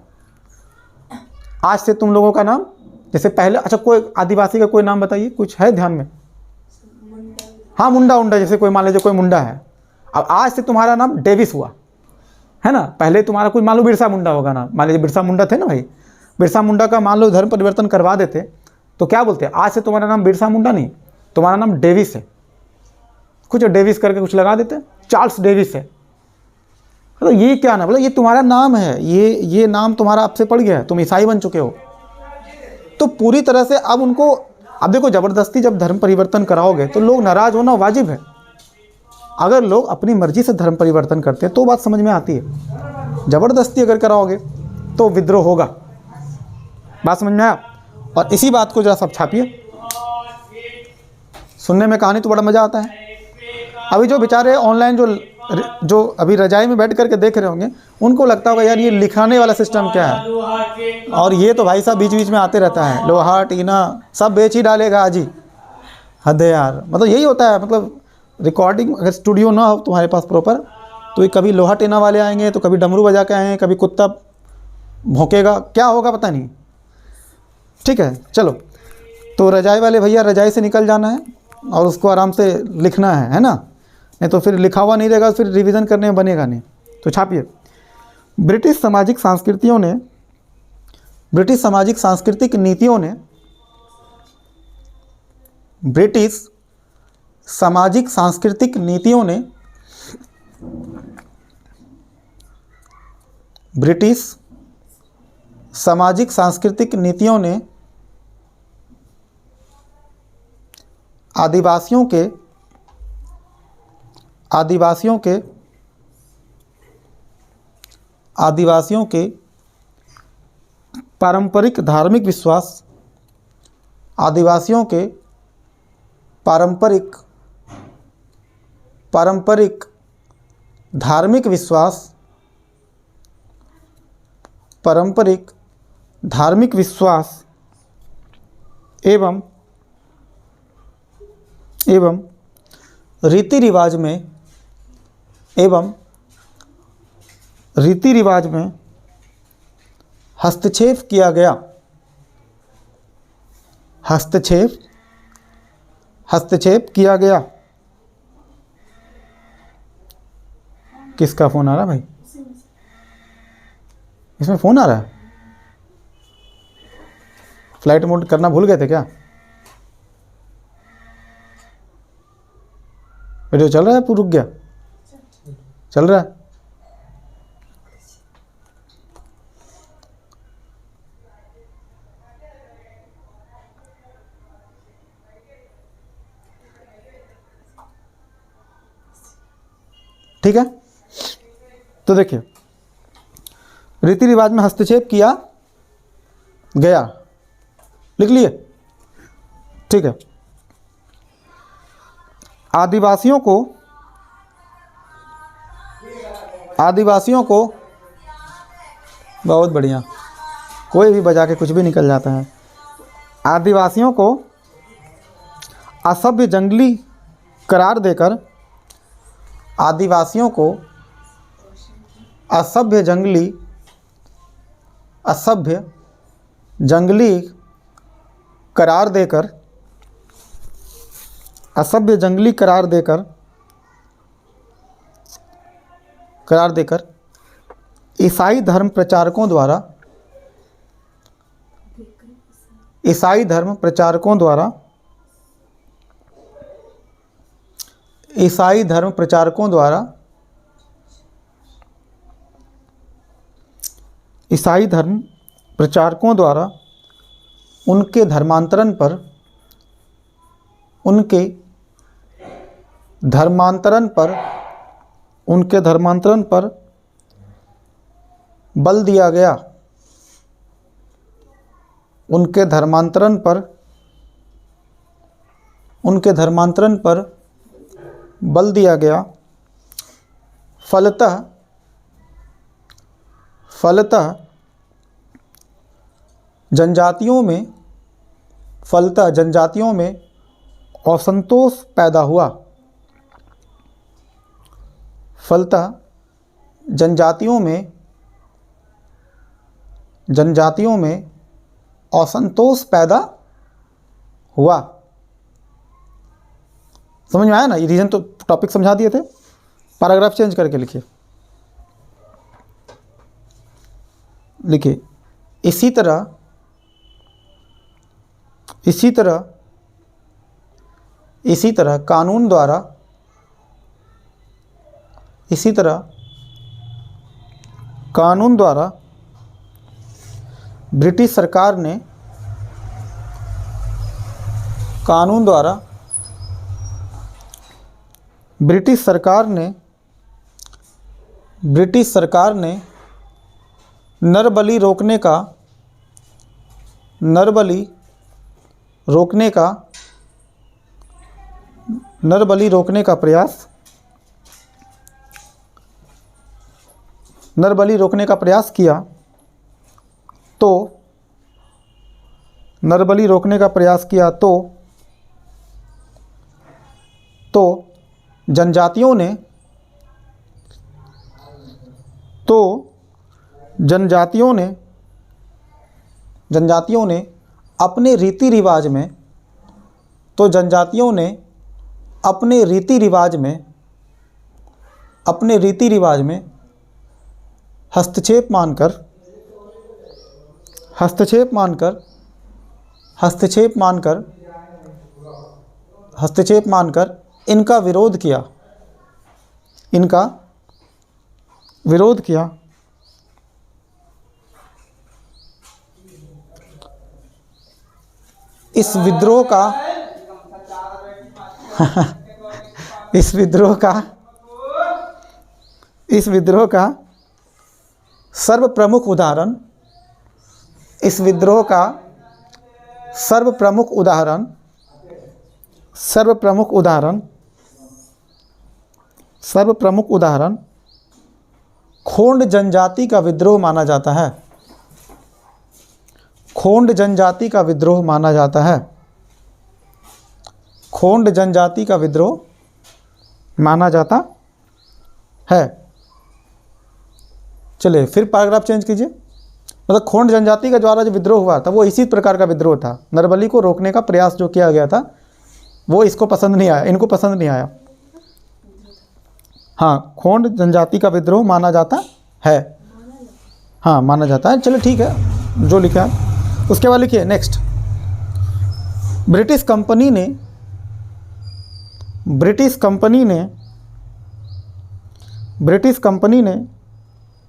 आज से तुम लोगों का नाम जैसे पहले, अच्छा कोई आदिवासी का कोई नाम बताइए, कुछ है ध्यान में? हाँ, मुंडा, जैसे कोई मान लीजिए कोई मुंडा है, अब आज से तुम्हारा नाम डेविस हुआ है ना। पहले तुम्हारा कोई मान लो बिरसा मुंडा होगा ना, मान लीजिए बिरसा मुंडा थे ना भाई, बिरसा मुंडा का मान लो धर्म परिवर्तन करवा देते तो क्या बोलते, आज से तुम्हारा नाम बिरसा मुंडा नहीं, तुम्हारा नाम डेविस है, कुछ डेविस करके कुछ लगा देते, चार्ल्स डेविस है। तो ये क्या ना, मतलब ये तुम्हारा नाम है, ये नाम तुम्हारा आपसे पड़ गया है, तुम ईसाई बन चुके हो। तो पूरी तरह से अब उनको, अब देखो ज़बरदस्ती जब धर्म परिवर्तन कराओगे तो लोग नाराज़ होना वाजिब है। अगर लोग अपनी मर्जी से धर्म परिवर्तन करते हैं तो बात समझ में आती है, ज़बरदस्ती अगर कराओगे तो विद्रोह होगा। बात समझ में आया? और इसी बात को जरा सब छापिए, सुनने में कहानी तो बड़ा मज़ा आता है। अभी जो बेचारे ऑनलाइन जो अभी रजाई में बैठ करके देख रहे होंगे उनको लगता होगा यार ये लिखाने वाला सिस्टम क्या है, और ये तो भाई साहब बीच बीच में आते रहता है, लोहा टीना सब बेच ही डालेगा आज ही। हद है यार, मतलब यही होता है। मतलब रिकॉर्डिंग अगर स्टूडियो ना हो तुम्हारे पास प्रॉपर, तो ये कभी लोहा टीना वाले आएंगे, तो कभी डमरू बजा के आएंगे, कभी कुत्ता भौंकेगा, क्या होगा पता नहीं। ठीक है, चलो, तो रजाई वाले भैया रजाई से निकल जाना है और उसको आराम से लिखना है ना, नहीं तो फिर लिखा हुआ नहीं रहेगा, फिर रिवीजन करने में बनेगा नहीं। तो छापिए, ब्रिटिश सामाजिक सांस्कृतिक नीतियों ने ब्रिटिश सामाजिक सांस्कृतिक नीतियों ने ब्रिटिश सामाजिक सांस्कृतिक नीतियों ने आदिवासियों के पारंपरिक धार्मिक विश्वास, आदिवासियों के पारंपरिक धार्मिक विश्वास, पारंपरिक धार्मिक विश्वास एवं रीति रिवाज में हस्तक्षेप किया गया। हस्तक्षेप किया गया। किसका फ़ोन आ रहा है भाई? इसमें फ़ोन आ रहा है। फ्लाइट मोड करना भूल गए थे क्या? वीडियो चल रहा है? रुक गया? चल रहा है। ठीक है, तो देखिए, रीति रिवाज में हस्तक्षेप किया गया, लिख लिए? ठीक है। आदिवासियों को बहुत बढ़िया, कोई भी बजा के कुछ भी निकल जाता है। आदिवासियों को असभ्य जंगली करार देकर, आदिवासियों को असभ्य जंगली करार देकर ईसाई धर्म प्रचारकों द्वारा उनके धर्मांतरण पर बल दिया गया। उनके धर्मांतरण पर बल दिया गया। फलतः जनजातियों में असंतोष पैदा हुआ। फलतः जनजातियों में असंतोष पैदा हुआ। समझ में आया ना? ये रीजन तो टॉपिक समझा दिए थे। पैराग्राफ चेंज करके लिखिए। इसी तरह कानून द्वारा ब्रिटिश सरकार ने नरबली रोकने का प्रयास किया। तो जनजातियों ने अपने रीति रिवाज में हस्तक्षेप मानकर इनका विरोध किया। इस विद्रोह का इस विद्रोह का सर्वप्रमुख उदाहरण, इस विद्रोह का सर्वप्रमुख उदाहरण खोंड जनजाति का विद्रोह माना जाता है। खोंड जनजाति का विद्रोह माना जाता है। खोंड जनजाति का विद्रोह माना जाता है। चलिए फिर पैराग्राफ चेंज कीजिए। मतलब खोंड जनजाति का द्वारा जो विद्रोह हुआ था वो इसी प्रकार का विद्रोह था। नरबली को रोकने का प्रयास जो किया गया था वो इसको पसंद नहीं आया, इनको पसंद नहीं आया। हाँ, खोंड जनजाति का विद्रोह माना जाता है। हाँ, माना जाता है। चलिए ठीक है, जो लिखा है उसके बाद लिखिए नेक्स्ट। ब्रिटिश कंपनी ने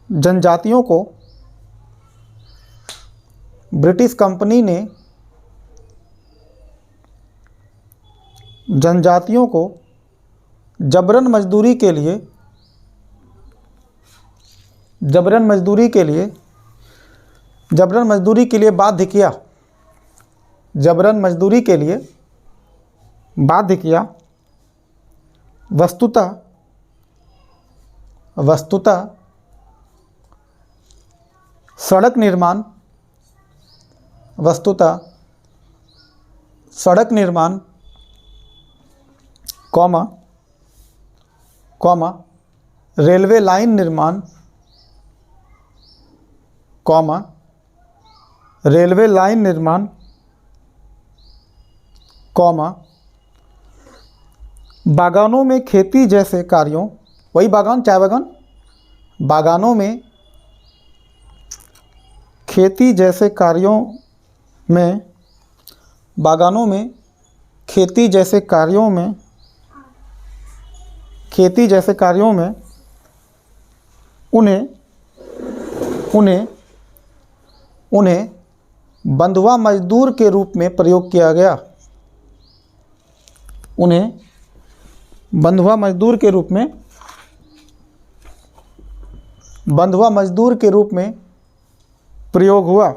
जनजातियों को जबरन मजदूरी के लिए बाध्य किया। वस्तुतः सड़क निर्माण रेलवे लाइन निर्माण बागानों में खेती जैसे कार्यों, वही बागान, चाय बागान, बागानों में खेती जैसे कार्यों में उन्हें बंधुआ मजदूर के रूप में प्रयोग किया गया। बंधुआ मजदूर के रूप में प्रयोग हुआ।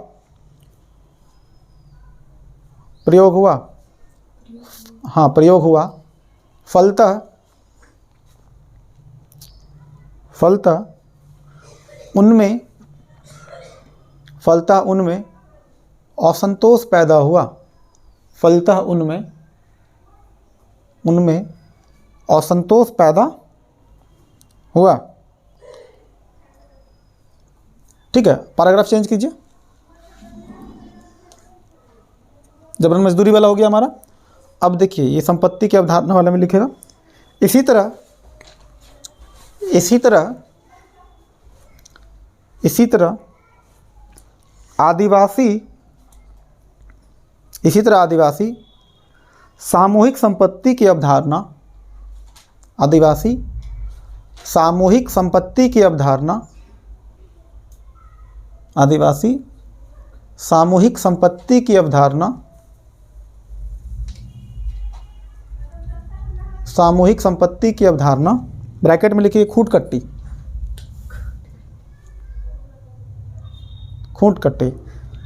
फलतः उनमें असंतोष पैदा हुआ। ठीक है, पैराग्राफ चेंज कीजिए। जबरन मजदूरी वाला हो गया हमारा। अब देखिए ये संपत्ति की अवधारणा वाला में लिखेगा। इसी तरह आदिवासी सामूहिक संपत्ति की अवधारणा ब्रैकेट में लिखिए खूंटकट्टी।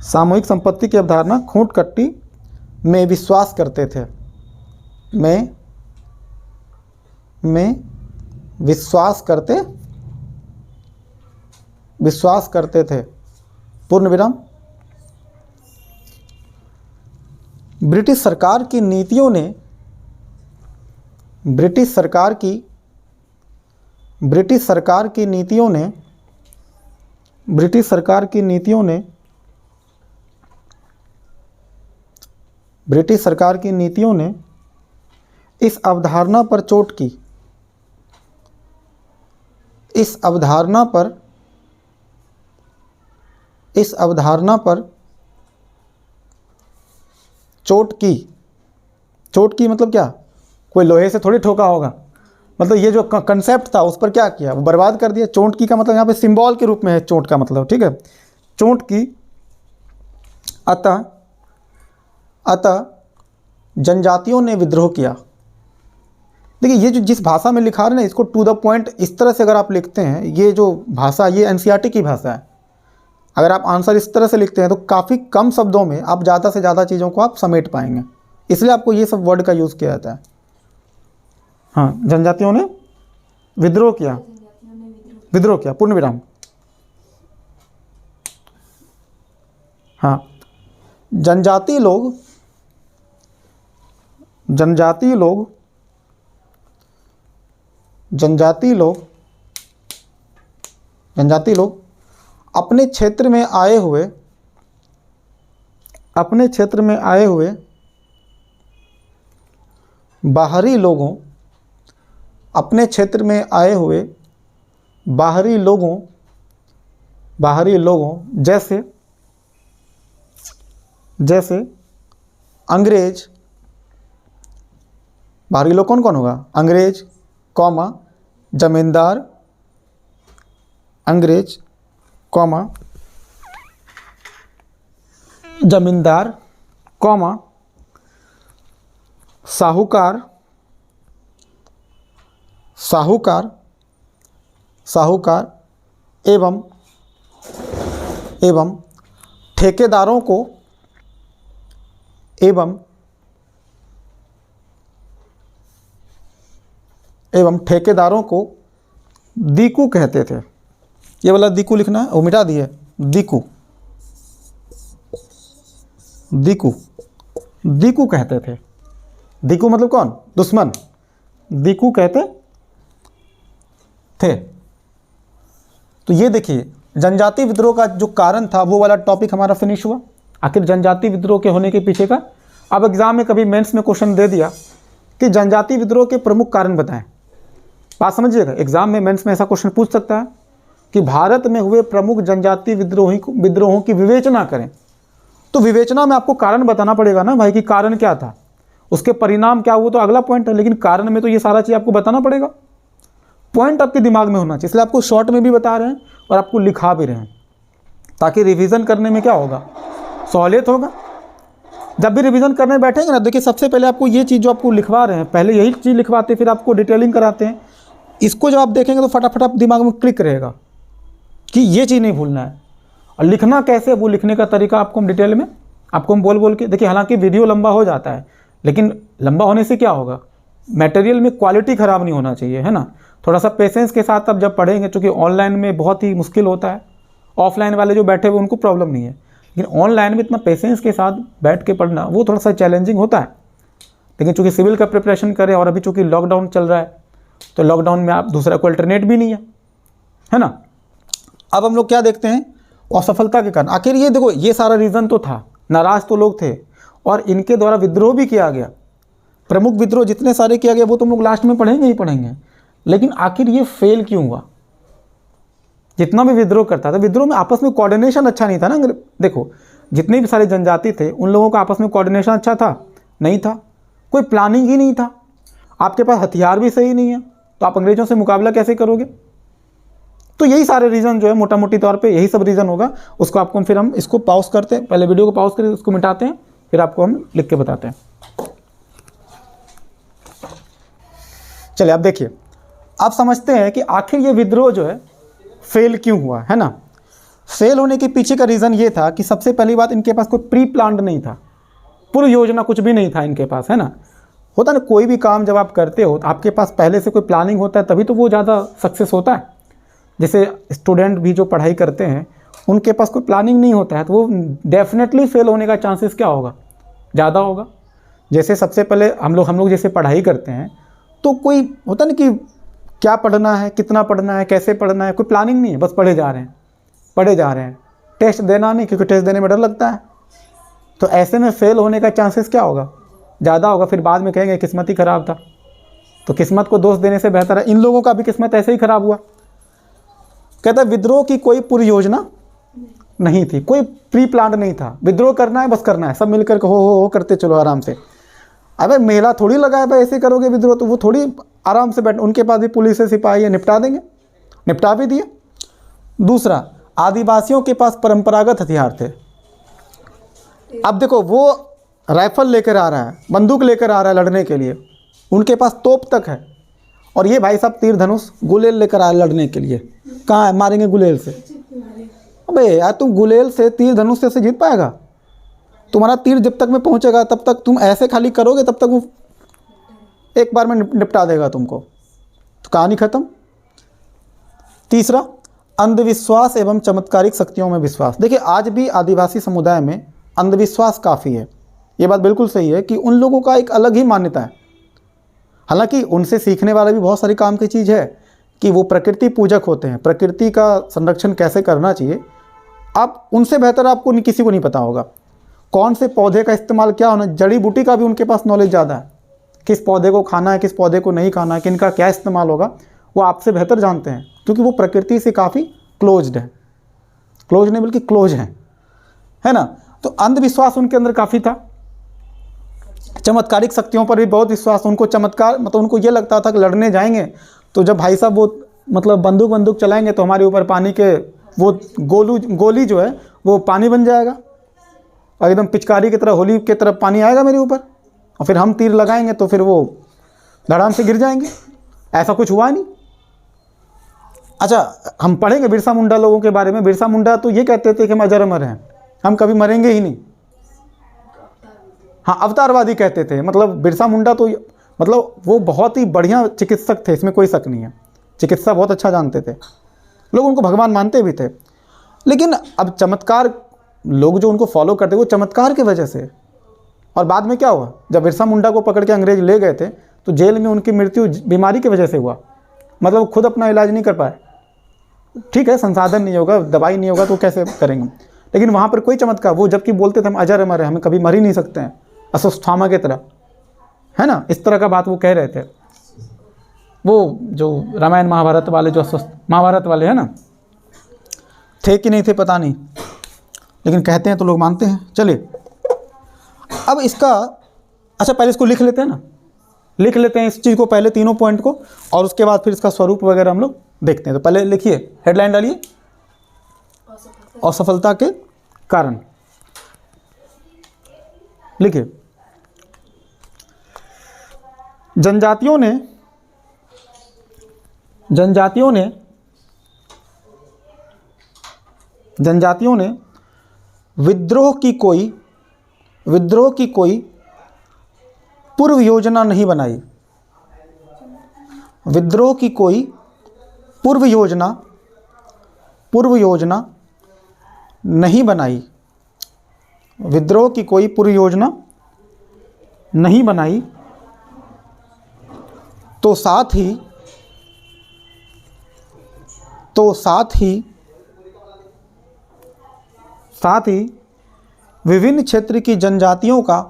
सामूहिक संपत्ति की अवधारणा खूंटकट्टी में विश्वास करते थे। पूर्ण विराम। ब्रिटिश सरकार की नीतियों ने इस अवधारणा पर चोट की मतलब क्या, कोई लोहे से थोड़ी ठोका होगा, मतलब ये जो कंसेप्ट था उस पर क्या किया, वो बर्बाद कर दिया। चोट की का मतलब यहाँ पे सिंबल के रूप में है चोट का मतलब, ठीक है, चोट की। अतः जनजातियों ने विद्रोह किया। देखिए ये जो जिस भाषा में लिखा रहे हैं ना, इसको टू द पॉइंट इस तरह से अगर आप लिखते हैं, ये जो भाषा ये एनसीईआरटी की भाषा है। अगर आप आंसर इस तरह से लिखते हैं तो काफ़ी कम शब्दों में आप ज़्यादा से ज़्यादा चीज़ों को आप समेट पाएंगे, इसलिए आपको ये सब वर्ड का यूज़ किया जाता है। हाँ, जनजातियों ने विद्रोह किया, विद्रोह किया, पूर्ण विराम। हाँ, जनजातीय लोग अपने क्षेत्र में आए हुए बाहरी लोगों जैसे अंग्रेज, बाहरी लोग कौन कौन होगा? अंग्रेज, कौमा जमींदार, अंग्रेज कौमा जमींदार, कौमा साहूकार एवं ठेकेदारों को दीकू कहते थे। ये वाला दीकू लिखना है, वो मिटा दिए। दीकू कहते थे। दीकू मतलब कौन? दुश्मन। दीकू कहते थे। तो ये देखिए जनजाति विद्रोह का जो कारण था वो वाला टॉपिक हमारा फिनिश हुआ। आखिर जनजाति विद्रोह के होने के पीछे का, अब एग्जाम में कभी मेंस में क्वेश्चन दे दिया कि जनजाति विद्रोह के प्रमुख कारण बताएं। बात समझिएगा, एग्जाम में मेंस में ऐसा क्वेश्चन पूछ सकता है कि भारत में हुए प्रमुख जनजाति विद्रोहों की विवेचना करें। तो विवेचना में आपको कारण बताना पड़ेगा ना भाई कि कारण क्या था, उसके परिणाम क्या हुआ, तो अगला पॉइंट है। लेकिन कारण में तो ये सारा चीज़ आपको बताना पड़ेगा। पॉइंट आपके दिमाग में होना चाहिए, इसलिए आपको शॉर्ट में भी बता रहे हैं और आपको लिखा भी रहे हैं, ताकि रिवीजन करने में क्या होगा, सहूलियत होगा। जब भी रिवीजन करने बैठेंगे ना, देखिए सबसे पहले आपको ये चीज़ जो आपको लिखवा रहे हैं, पहले यही चीज़ लिखवाते फिर आपको डिटेलिंग कराते हैं। इसको जब आप देखेंगे तो फटाफट आप दिमाग में क्लिक रहेगा कि ये चीज़ नहीं भूलना है। और लिखना कैसे, वो लिखने का तरीका आपको हम डिटेल में आपको हम बोल के देखिए। हालांकि वीडियो लंबा हो जाता है, लेकिन लंबा होने से क्या होगा, मटेरियल में क्वालिटी ख़राब नहीं होना चाहिए, है ना। थोड़ा सा पेशेंस के साथ आप जब पढ़ेंगे, चूँकि ऑनलाइन में बहुत ही मुश्किल होता है। ऑफलाइन वाले जो बैठे हुए उनको प्रॉब्लम नहीं है, लेकिन ऑनलाइन में इतना पेशेंस के साथ बैठ के पढ़ना वो थोड़ा सा चैलेंजिंग होता है। लेकिन चूँकि सिविल का प्रिपरेशन करें और अभी चूँकि लॉकडाउन चल रहा है, तो लॉकडाउन में आप दूसरा कोई अल्टरनेट भी नहीं है ना। अब हम लोग क्या देखते हैं, असफलता के कारण। आखिर ये देखो, ये सारा रीज़न तो था, नाराज़ तो लोग थे और इनके द्वारा विद्रोह भी किया गया। प्रमुख विद्रोह जितने सारे किया गया वो तो हम लोग लास्ट में पढ़ेंगे ही पढ़ेंगे। लेकिन आखिर ये फेल क्यों हुआ? जितना भी विद्रोह करता था, विद्रोह में आपस में कोऑर्डिनेशन अच्छा नहीं था ना। देखो जितने भी सारे जनजाति थे उन लोगों का आपस में कोऑर्डिनेशन अच्छा था? नहीं था। कोई प्लानिंग ही नहीं था। आपके पास हथियार भी सही नहीं है, तो आप अंग्रेजों से मुकाबला कैसे करोगे? तो यही सारे रीज़न जो है मोटा मोटी तौर पे यही सब रीज़न होगा। उसको आपको फिर हम इसको पॉज करते हैं, पहले वीडियो को पॉज करके उसको मिटाते हैं, फिर आपको हम लिख के बताते हैं। चलिए अब देखिए, आप समझते हैं कि आखिर ये विद्रोह जो है फेल क्यों हुआ, है ना। फेल होने के पीछे का रीज़न ये था कि सबसे पहली बात, इनके पास कोई प्री प्लान्ड नहीं था, पूर्व योजना कुछ भी नहीं था इनके पास, है ना। होता ना, कोई भी काम जब आप करते हो तो आपके पास पहले से कोई प्लानिंग होता है, तभी तो वो ज़्यादा सक्सेस होता है। जैसे स्टूडेंट भी जो पढ़ाई करते हैं उनके पास कोई प्लानिंग नहीं होता है, तो वो डेफिनेटली फेल होने का चांसेस क्या होगा, ज़्यादा होगा। जैसे सबसे पहले हम लोग जैसे पढ़ाई करते हैं तो कोई होता ना कि क्या पढ़ना है, कितना पढ़ना है, कैसे पढ़ना है, कोई प्लानिंग नहीं है, बस पढ़े जा रहे हैं। टेस्ट देना नहीं, क्योंकि टेस्ट देने में डर लगता है। तो ऐसे में फेल होने का चांसेस क्या होगा, ज़्यादा होगा। फिर बाद में कहेंगे किस्मत ही ख़राब था। तो किस्मत को दोष देने से बेहतर है, इन लोगों का भी किस्मत ऐसे ही ख़राब हुआ। कहता है विद्रोह की कोई पूर्व योजना नहीं थी, कोई प्री प्लान नहीं था। विद्रोह करना है, बस करना है, सब मिलकर के हो करते चलो आराम से। अबे मेला थोड़ी लगा है भाई, ऐसे करोगे विद्रोह तो वो थोड़ी आराम से बैठ, उनके पास भी पुलिस है, सिपाही है, निपटा देंगे, निपटा भी दिए। दूसरा, आदिवासियों के पास परंपरागत हथियार थे। अब देखो वो राइफल लेकर आ रहा है, बंदूक लेकर आ रहा है लड़ने के लिए, उनके पास तोप तक है, और ये भाई साहब तीर धनुष गुलेल लेकर आए लड़ने के लिए। कहाँ है, मारेंगे गुलेल से? अबे यार तुम गुलेल से, तीर धनुष से जीत पाएगा? तुम्हारा तीर जब तक में पहुंचेगा तब तक तुम ऐसे खाली करोगे, तब तक वो एक बार में निपटा देगा तुमको, तो कहानी खत्म। तीसरा, अंधविश्वास एवं चमत्कारिक शक्तियों में विश्वास। देखिए आज भी आदिवासी समुदाय में अंधविश्वास काफ़ी है, ये बात बिल्कुल सही है कि उन लोगों का एक अलग ही मान्यता है। हालांकि उनसे सीखने वाला भी बहुत सारी काम की चीज़ है कि वो प्रकृति पूजक होते हैं, प्रकृति का संरक्षण कैसे करना चाहिए। आप उनसे बेहतर आपको किसी को नहीं पता होगा कौन से पौधे का इस्तेमाल क्या होना, जड़ी बूटी का भी उनके पास नॉलेज ज़्यादा है, किस पौधे को खाना है, किस पौधे को नहीं खाना है, किनका क्या इस्तेमाल होगा, वो आपसे बेहतर जानते हैं, क्योंकि वो प्रकृति से काफ़ी क्लोज्ड है, क्लोज नहीं बल्कि क्लोज है ना। तो अंधविश्वास उनके अंदर काफ़ी था। चमत्कारिक शक्तियों पर भी बहुत विश्वास, उनको चमत्कार मतलब उनको ये लगता था कि लड़ने जाएंगे तो जब भाई साहब वो मतलब बंदूक चलाएंगे तो हमारे ऊपर पानी के वो गोली जो है वो पानी बन जाएगा, और एकदम पिचकारी की तरह, होली की तरह पानी आएगा मेरे ऊपर, और फिर हम तीर लगाएंगे तो फिर वो धड़ाम से गिर जाएंगे। ऐसा कुछ हुआ नहीं। अच्छा, हम पढ़ेंगे बिरसा मुंडा लोगों के बारे में। बिरसा मुंडा तो ये कहते थे कि हम अजर अमर हैं, हम कभी मरेंगे ही नहीं। हाँ, अवतारवादी कहते थे। मतलब बिरसा मुंडा तो मतलब वो बहुत ही बढ़िया चिकित्सक थे, इसमें कोई शक नहीं है, चिकित्सा बहुत अच्छा जानते थे, लोग उनको भगवान मानते भी थे। लेकिन अब चमत्कार, लोग जो उनको फॉलो करते वो चमत्कार की वजह से। और बाद में क्या हुआ, जब बिरसा मुंडा को पकड़ के अंग्रेज ले गए थे तो जेल में उनकी मृत्यु बीमारी की वजह से हुआ। मतलब खुद अपना इलाज नहीं कर पाए। ठीक है, संसाधन नहीं होगा, दवाई नहीं होगा तो कैसे करेंगे, लेकिन वहाँ पर कोई चमत्कार, वो जबकि बोलते थे हम अजर अमर हैं, हमें कभी मर ही नहीं सकते हैं, अस्वस्थामा की तरह, है ना, इस तरह का बात वो कह रहे थे। वो जो रामायण महाभारत वाले, जो अस्वस्थ महाभारत वाले हैं ना, थे कि नहीं थे पता नहीं, लेकिन कहते हैं तो लोग मानते हैं। चलिए अब इसका, अच्छा पहले इसको लिख लेते हैं ना, लिख लेते हैं इस चीज़ को, पहले तीनों पॉइंट को, और उसके बाद फिर इसका स्वरूप वगैरह हम लोग देखते हैं। तो पहले लिखिए, हेडलाइन डालिए, असफलता के कारण लिखिए। जनजातियों ने विद्रोह की कोई पूर्व योजना नहीं बनाई। विद्रोह की कोई पूर्व योजना नहीं बनाई। विद्रोह की कोई पूर्व योजना नहीं बनाई, तो साथ ही विभिन्न क्षेत्र की जनजातियों का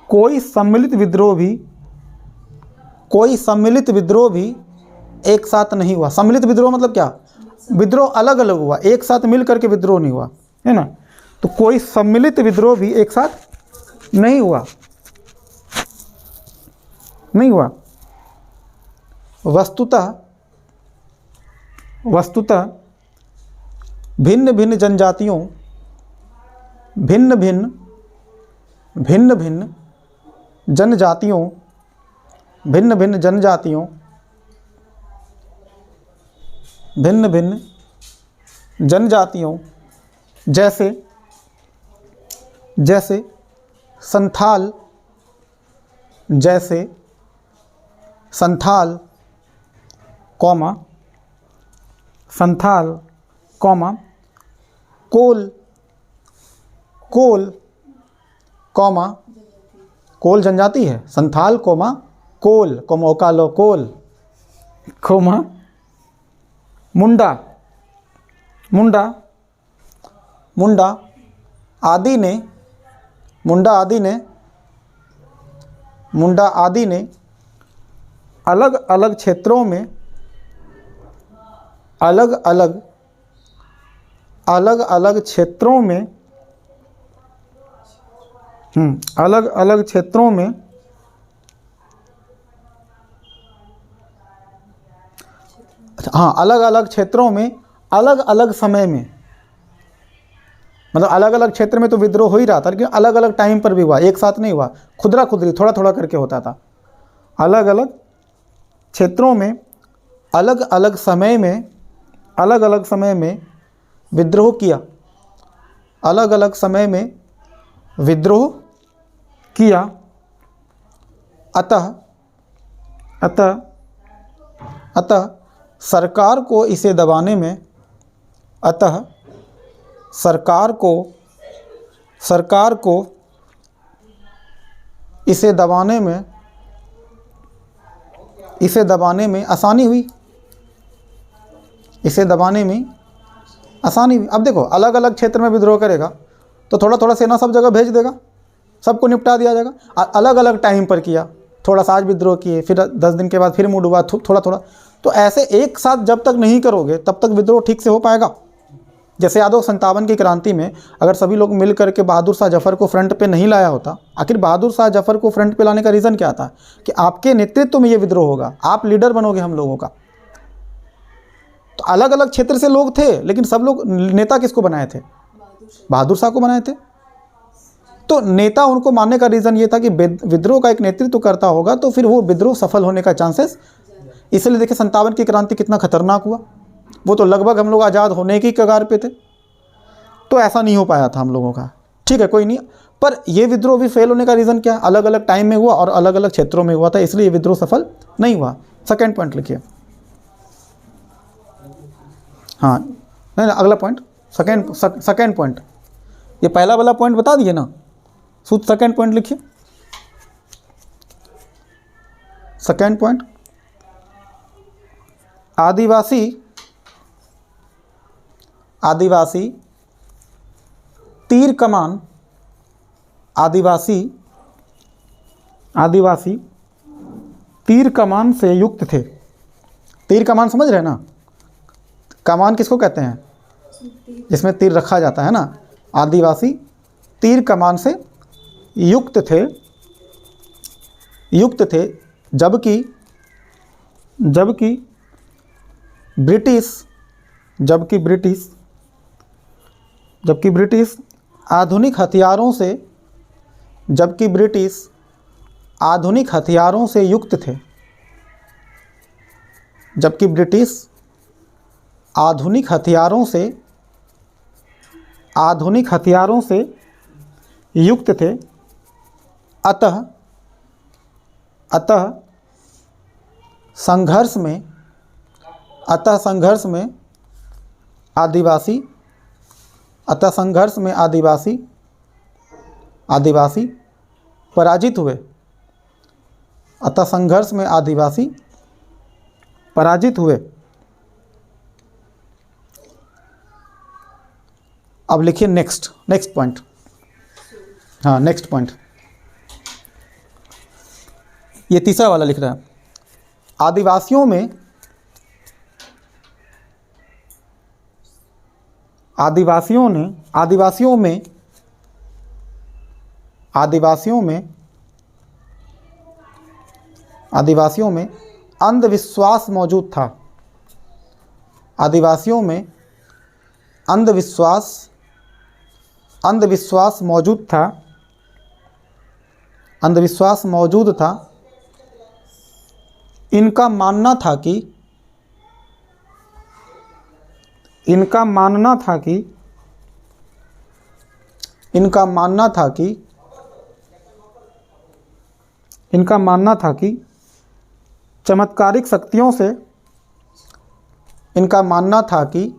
कोई सम्मिलित विद्रोह भी एक साथ नहीं हुआ। सम्मिलित विद्रोह मतलब क्या, विद्रोह अलग अलग हुआ, एक साथ मिल करके विद्रोह नहीं हुआ, है ना। तो कोई सम्मिलित विद्रोह भी एक साथ नहीं हुआ। वस्तुतः भिन्न भिन्न जनजातियों जैसे संथाल, कोल जनजाति है, संथाल कोल ओकालो कोल, मुंडा आदि ने अलग अलग क्षेत्रों में हाँ, अलग अलग क्षेत्रों में अलग अलग समय में, मतलब अलग अलग क्षेत्र में तो विद्रोह हो ही रहा था, लेकिन अलग अलग टाइम पर भी हुआ, एक साथ नहीं हुआ, खुदरा खुदरी थोड़ा थोड़ा करके होता था। अलग अलग क्षेत्रों में अलग अलग समय में, अलग अलग समय में विद्रोह किया, अलग अलग समय में विद्रोह किया। अतः अतः अतः सरकार को इसे दबाने में, अतः सरकार को इसे दबाने में आसानी हुई, इसे दबाने में आसानी हुई। अब देखो, अलग अलग क्षेत्र में विद्रोह करेगा तो थोड़ा थोड़ा सेना सब जगह भेज देगा, सबको निपटा दिया जाएगा। अलग अलग टाइम पर किया, थोड़ा सा आज विद्रोह किए, फिर 10 दिन के बाद फिर मूड हुआ थोड़ा थोड़ा, तो ऐसे एक साथ जब तक नहीं करोगे तब तक विद्रोह ठीक से हो पाएगा। जैसे यादव 57 की क्रांति में अगर सभी लोग मिल करके बहादुर शाह जफर को फ्रंट पे नहीं लाया होता, आखिर बहादुर शाह जफर को फ्रंट पे लाने का रीज़न क्या था? कि आपके नेतृत्व में ये विद्रोह होगा, आप लीडर बनोगे हम लोगों का। तो अलग अलग क्षेत्र से लोग थे, लेकिन सब लोग नेता किसको बनाए थे? बहादुर शाह को बनाए थे। तो नेता उनको मानने का रीज़न ये था कि विद्रोह का एक नेतृत्व करता होगा तो फिर वो विद्रोह सफल होने का चांसेस। इसलिए देखिए 57 की क्रांति कितना खतरनाक हुआ, वो तो लगभग हम लोग आज़ाद होने की कगार पे थे, तो ऐसा नहीं हो पाया था हम लोगों का। ठीक है, कोई नहीं, पर ये विद्रोह भी फेल होने का रीज़न क्या है? अलग अलग टाइम में हुआ और अलग अलग क्षेत्रों में हुआ था, इसलिए ये विद्रोह सफल नहीं हुआ। सेकेंड पॉइंट लिखिए। हाँ नहीं, अगला पॉइंट, सेकेंड पॉइंट, ये पहला वाला पॉइंट बता दिए ना, सेकेंड पॉइंट लिखिए। सेकेंड पॉइंट, आदिवासी तीर कमान, आदिवासी तीर कमान से युक्त थे। तीर कमान समझ रहे हैं ना? कमान किसको कहते हैं? जिसमें तीर रखा जाता है ना। आदिवासी तीर कमान से युक्त थे, जबकि ब्रिटिश आधुनिक हथियारों से युक्त थे। जबकि ब्रिटिश आधुनिक हथियारों से युक्त थे। अतः संघर्ष में आदिवासी पराजित हुए। अतः संघर्ष में आदिवासी पराजित हुए। अब लिखिए नेक्स्ट पॉइंट। हाँ, नेक्स्ट पॉइंट, ये तीसरा वाला लिख रहा है। आदिवासियों में अंधविश्वास मौजूद था। आदिवासियों में अंधविश्वास मौजूद था। इनका मानना था कि चमत्कारिक शक्तियों से, इनका मानना था कि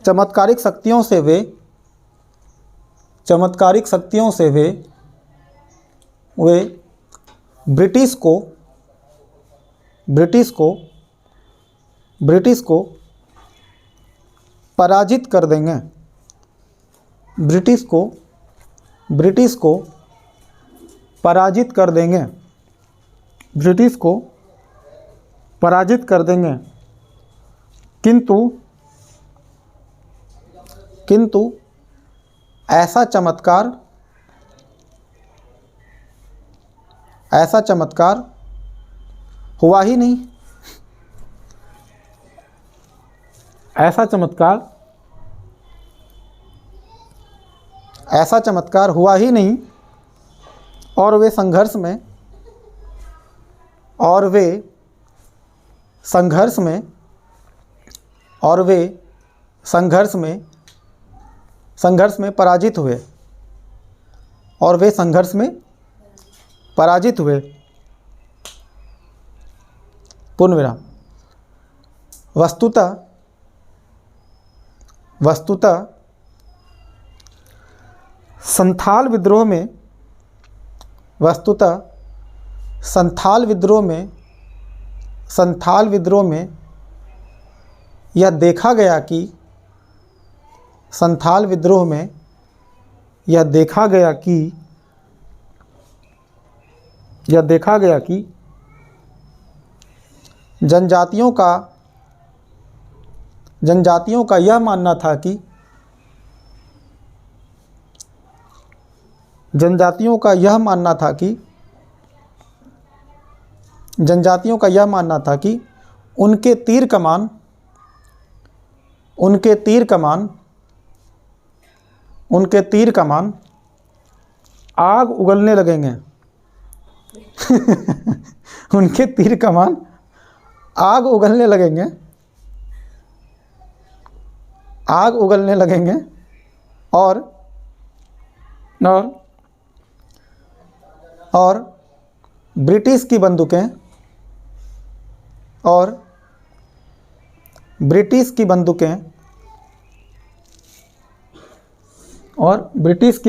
चमत्कारिक शक्तियों से वे ब्रिटिश को पराजित कर देंगे। ब्रिटिश को पराजित कर देंगे। किंतु ऐसा ऐसा चमत्कार हुआ ही नहीं, ऐसा चमत्कार हुआ ही नहीं। और वे संघर्ष में पराजित हुए, और वे संघर्ष में पराजित हुए। पूर्ण विराम। वस्तुतः संथाल विद्रोह में यह देखा गया कि जनजातियों का यह मानना था कि जनजातियों का यह मानना था कि उनके तीर कमान आग उगलने लगेंगे। उनके तीर कमान आग उगलने लगेंगे और ब्रिटिश की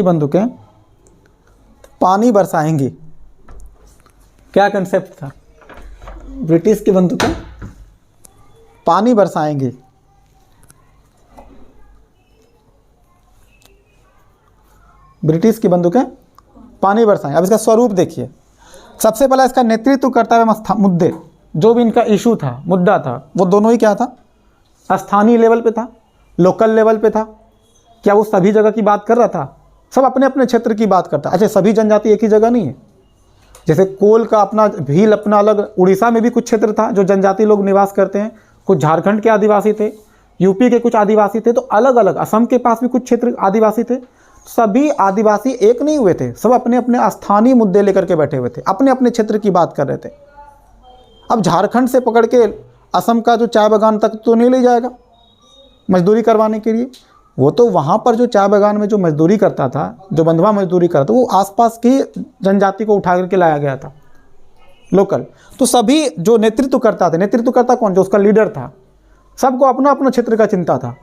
बंदूकें पानी बरसाएंगी। क्या कंसेप्ट था? ब्रिटिश की बंदूकें पानी बरसाएंगी। ब्रिटिश की बंदूकें पानी बरसाएंगी। अब इसका स्वरूप देखिए। सबसे पहले इसका नेतृत्व करता हुआ मुद्दे, जो भी इनका इशू था, मुद्दा था, वो दोनों ही क्या था? स्थानीय लेवल पे था, लोकल लेवल पे था। क्या वो सभी जगह की बात कर रहा था? सब अपने अपने क्षेत्र की बात करता। अच्छा, सभी जनजाति एक ही जगह नहीं है। जैसे कोल का अपना भील अपना अलग, उड़ीसा में भी कुछ क्षेत्र था जो जनजाति लोग निवास करते हैं, कुछ झारखंड के आदिवासी थे, यूपी के कुछ आदिवासी थे, तो अलग अलग। असम के पास भी कुछ क्षेत्र आदिवासी थे। सभी आदिवासी एक नहीं हुए थे, सब अपने अपने स्थानीय मुद्दे लेकर के बैठे हुए थे, अपने अपने क्षेत्र की बात कर रहे थे। अब झारखंड से पकड़ के असम का जो चाय बागान तक तो नहीं ले जाएगा मजदूरी करवाने के लिए। वो तो वहाँ पर जो चाय बागान में जो मजदूरी करता था, जो बंधुआ मजदूरी करता था, वो आसपास की जनजाति को उठा करके लाया गया था, लोकल। तो सभी जो नेतृत्वकर्ता कौन? जो उसका लीडर था। सबको अपना अपना क्षेत्र का चिंता था।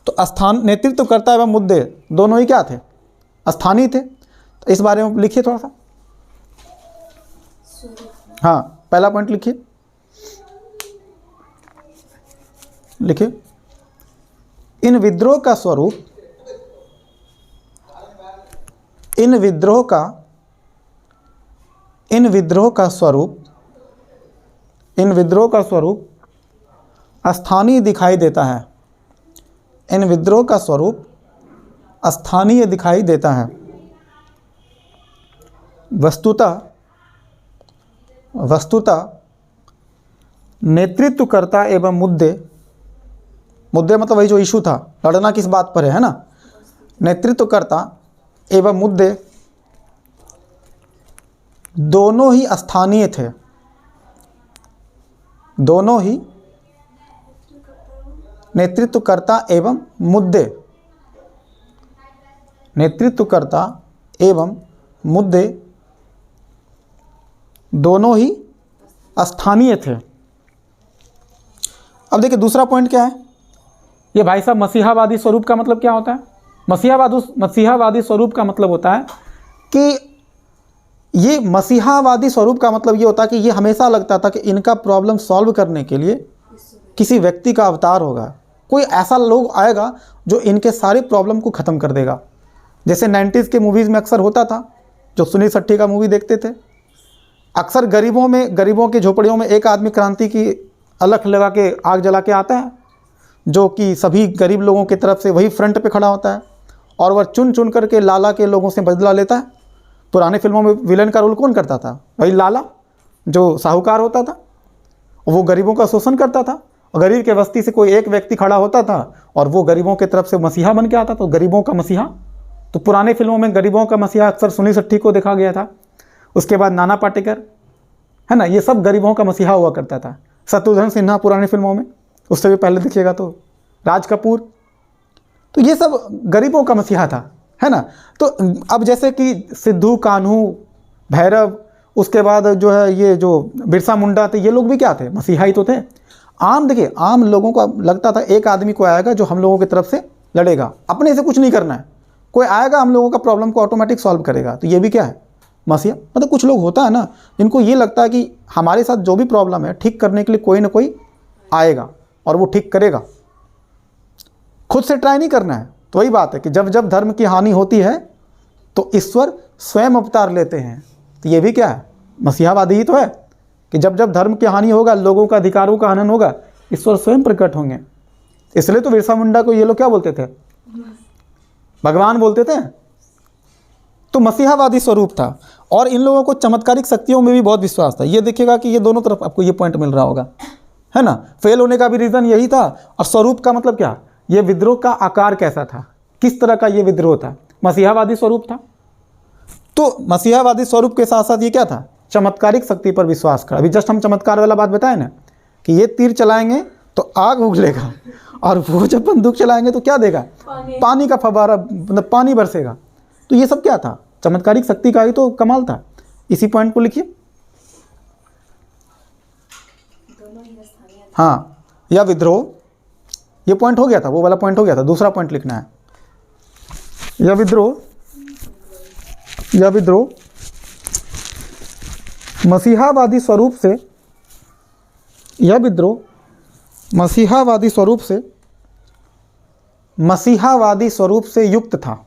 तो नेतृत्वकर्ता एवं मुद्दे दोनों ही क्या थे? स्थानीय थे। तो इस बारे में लिखिए थोड़ा सा। हाँ, पहला पॉइंट लिखिए। इन विद्रोह का स्वरूप स्थानीय दिखाई देता है। इन विद्रोह का स्वरूप स्थानीय दिखाई देता है। वस्तुतः नेतृत्वकर्ता एवं मुद्दे मतलब वही जो इशू था, लड़ना किस बात पर है ना? नेतृत्वकर्ता एवं मुद्दे दोनों ही स्थानीय थे। दोनों ही नेतृत्वकर्ता एवं मुद्दे दोनों ही स्थानीय थे। अब देखिए दूसरा पॉइंट क्या है। ये भाई साहब मसीहावादी स्वरूप का मतलब क्या होता है? मसीहावादी स्वरूप का मतलब होता है कि ये मसीहावादी स्वरूप का मतलब ये होता है कि ये हमेशा लगता था कि इनका प्रॉब्लम सॉल्व करने के लिए किसी व्यक्ति का अवतार होगा, कोई ऐसा लोग आएगा जो इनके सारे प्रॉब्लम को ख़त्म कर देगा। जैसे 90s के मूवीज़ में अक्सर होता था, जो सुनील शेट्टी का मूवी देखते थे, अक्सर गरीबों की झोपड़ियों में एक आदमी क्रांति की अलख लगा के आग जला के आता है, जो कि सभी गरीब लोगों की तरफ से वही फ्रंट पे खड़ा होता है और वह चुन चुन करके लाला के लोगों से बदला लेता है। पुराने फिल्मों में विलन का रोल कौन करता था? वही लाला, जो साहूकार होता था, वो गरीबों का शोषण करता था। गरीब के बस्ती से कोई एक व्यक्ति खड़ा होता था और वो गरीबों की तरफ से मसीहा बन के आता था, तो गरीबों का मसीहा। तो पुराने फिल्मों में गरीबों का मसीहा अक्सर सुनील शेट्टी को देखा गया था। उसके बाद नाना पाटेकर, है ना, ये सब गरीबों का मसीहा हुआ करता था। शत्रुघ्न सिन्हा पुरानी फिल्मों में, उससे भी पहले देखिएगा तो राज कपूर, तो ये सब गरीबों का मसीहा था, है ना। तो अब जैसे कि सिद्धू, कान्हू, भैरव, उसके बाद जो है ये जो बिरसा मुंडा थे, ये लोग भी क्या थे? मसीहा ही तो थे। आम, देखिए, आम लोगों को लगता था एक आदमी को आएगा जो हम लोगों की तरफ से लड़ेगा, अपने से कुछ नहीं करना है, कोई आएगा हम लोगों का प्रॉब्लम को ऑटोमेटिक सॉल्व करेगा। तो ये भी क्या है? मसीहा। मतलब कुछ लोग होता है ना जिनको ये लगता है कि हमारे साथ जो भी प्रॉब्लम है ठीक करने के लिए कोई ना कोई आएगा और वो ठीक करेगा, खुद से ट्राई नहीं करना है। तो वही बात है कि जब जब धर्म की हानि होती है तो ईश्वर स्वयं अवतार लेते हैं। तो ये भी क्या है? मसीहावादी ही तो है कि जब जब धर्म की हानि होगा, लोगों का अधिकारों का हनन होगा, ईश्वर स्वयं प्रकट होंगे। इसलिए तो बिरसा मुंडा को ये लोग क्या बोलते थे? भगवान बोलते थे। तो मसीहावादी स्वरूप था। और इन लोगों को चमत्कारिक शक्तियों में भी बहुत विश्वास था। ये देखिएगा कि ये दोनों तरफ आपको ये पॉइंट मिल रहा होगा, है ना। फेल होने का भी रीज़न यही था। और स्वरूप का मतलब क्या? ये विद्रोह का आकार कैसा था, किस तरह का ये विद्रोह था? मसीहावादी स्वरूप था। तो मसीहावादी स्वरूप के साथ साथ ये क्या था? चमत्कारिक शक्ति पर विश्वास कर। अभी जस्ट हम चमत्कार वाला बात बताए ना कि ये तीर चलाएंगे तो आग उगलेगा, और वो जब बंदूक चलाएंगे तो क्या देगा? पानी का फव्वारा, मतलब पानी बरसेगा। तो ये सब क्या था? चमत्कारिक शक्ति का ही तो कमाल था। इसी पॉइंट को लिखिए। हाँ, यह विद्रोह, ये पॉइंट हो गया था, वो वाला पॉइंट हो गया था। दूसरा पॉइंट लिखना है। यह विद्रोह मसीहावादी स्वरूप से, यह विद्रोह मसीहावादी स्वरूप से युक्त था।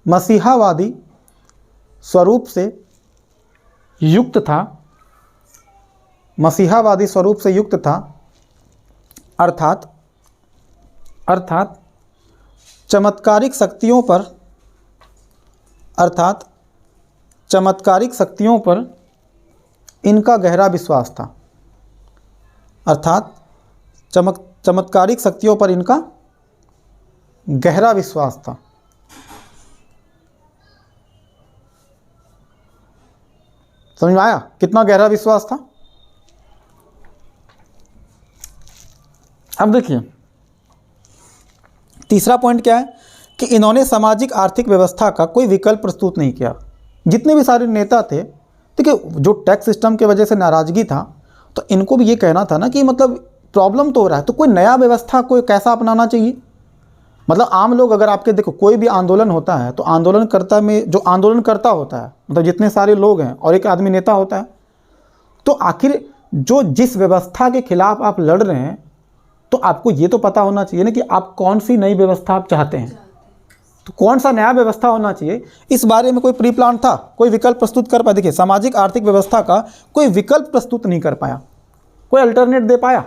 मसीहावादी स्वरूप से युक्त था। मसीहावादी स्वरूप से युक्त था, अर्थात चमत्कारिक शक्तियों पर इनका गहरा विश्वास था। अर्थात चमत्कारिक शक्तियों पर इनका गहरा विश्वास था। समझ में आया कितना गहरा विश्वास था? अब देखिए तीसरा पॉइंट क्या है कि इन्होंने सामाजिक आर्थिक व्यवस्था का कोई विकल्प प्रस्तुत नहीं किया। जितने भी सारे नेता थे, देखिए, जो टैक्स सिस्टम की वजह से नाराज़गी था, तो इनको भी ये कहना था ना कि मतलब प्रॉब्लम तो हो रहा है, तो कोई नया व्यवस्था कोई कैसा अपनाना चाहिए। मतलब आम लोग, अगर आपके देखो कोई भी आंदोलन होता है तो आंदोलनकर्ता में जो आंदोलनकर्ता होता है, मतलब जितने सारे लोग हैं और एक आदमी नेता होता है, तो आखिर जो जिस व्यवस्था के खिलाफ आप लड़ रहे हैं, तो आपको ये तो पता होना चाहिए ना कि आप कौन सी नई व्यवस्था आप चाहते हैं, तो कौन सा नया व्यवस्था होना चाहिए। इस बारे में कोई प्री प्लान था? कोई विकल्प प्रस्तुत कर पाया? देखिए, सामाजिक आर्थिक व्यवस्था का कोई विकल्प प्रस्तुत नहीं कर पाया, कोई अल्टरनेट दे पाया।